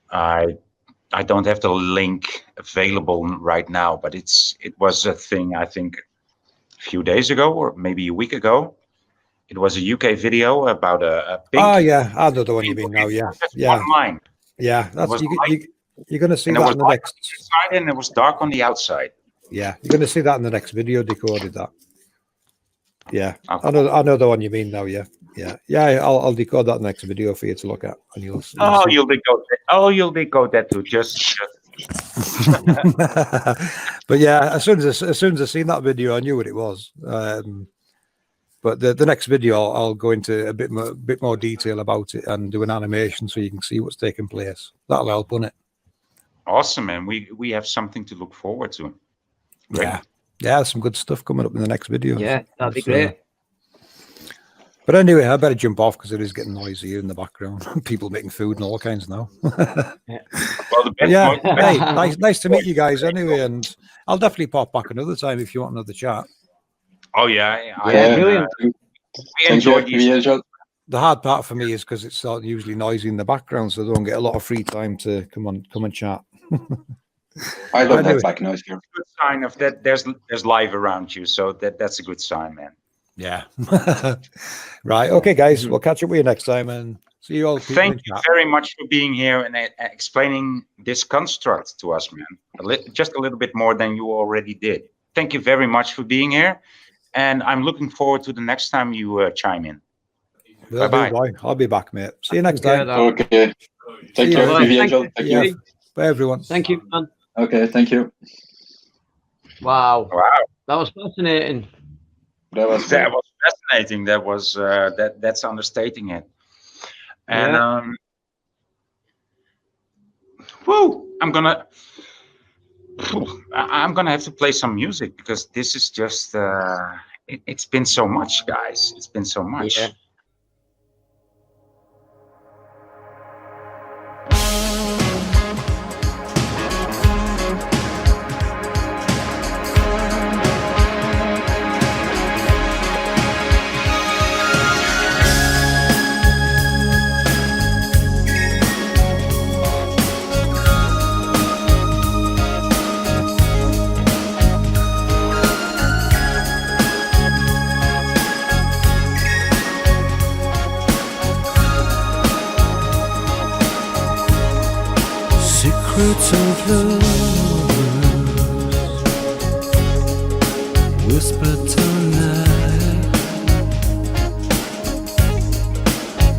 I don't have the link available right now, but it was a thing, I think, a few days ago or maybe a week ago. It was a UK video about a pink. Oh, yeah. I know the one you mean now. Yeah. Yeah. Online. Yeah. That's you're going to see that in the next side, and it was dark on the outside. Yeah. You're going to see that in the next video, decoded that. Yeah, okay. I know the one you mean now. Yeah. I'll decode that next video for you to look at, and you'll decode that too. Just. But yeah, as soon as I seen that video, I knew what it was. But the next video, I'll go into a bit more detail about it and do an animation so you can see what's taking place. That'll help, won't it? Awesome, and we have something to look forward to. Great. Yeah, some good stuff coming up in the next video. Yeah, that'd be great. But anyway, I better jump off because it is getting noisy here in the background. People making food and all kinds now. Yeah. Hey, nice to meet you guys anyway, and I'll definitely pop back another time if you want another chat. Oh yeah, brilliant. We enjoyed you. The hard part for me is because it's usually noisy in the background, so I don't get a lot of free time to come and chat. I don't have back noise here. Good sign of that. There's life around you, so that's a good sign, man. Yeah. Right. Okay, guys. We'll catch up with you next time, and see you all. Thank you very much for being here and explaining this construct to us, man. Just a little bit more than you already did. Thank you very much for being here, and I'm looking forward to the next time you chime in. Bye-bye. I'll be back, mate. See you next time. Okay. Take care, Angel. Thank you. Bye, everyone. Thank you, man. Okay, thank you. Wow. That was fascinating. That was fascinating. That was that's understating it. And I'm gonna have to play some music because this is just it's been so much, guys. It's been so much. Yeah. secrets of love whispered tonight,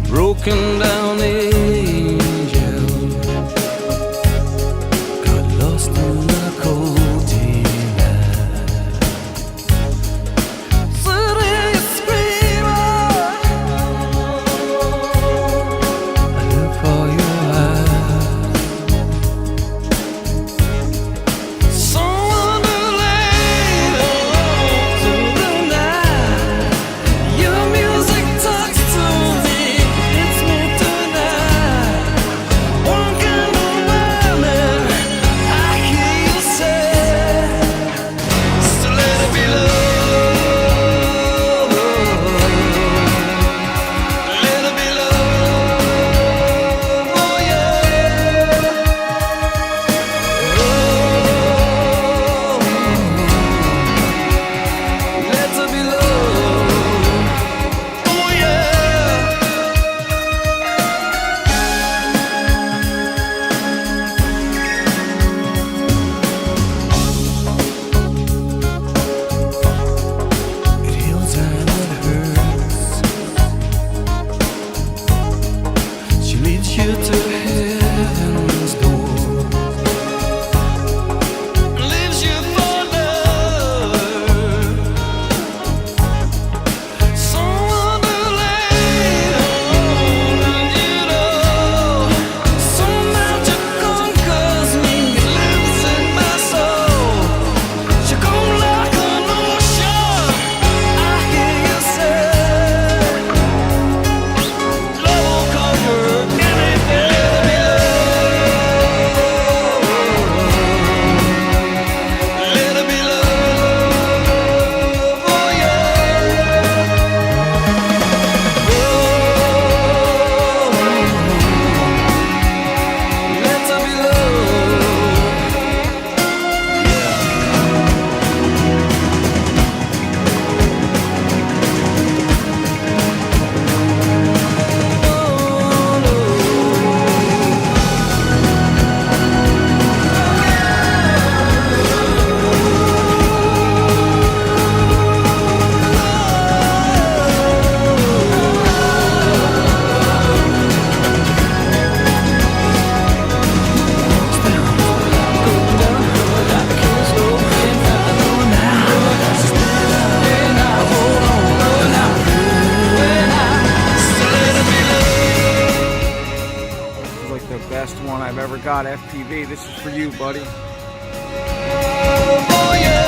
broken down angel got lost in the cold night. City screamer, I live for your eyes. Someone to lay to the night. Your music talks to me, it's me tonight. One kind of woman, I hear you say, so let it be love, let it be love, oh yeah. Let it be love, oh yeah. It heals and it hurts. She leads you to heaven's door, leaves you for love. Someone to lay on, you know. Some magic conquers me, lives in my soul. She come like an ocean, I hear you say, love will conquer anything. Let it be love, oh yeah. Let it be Like the best one I've ever got, FPV. This is for you, buddy. oh yeah.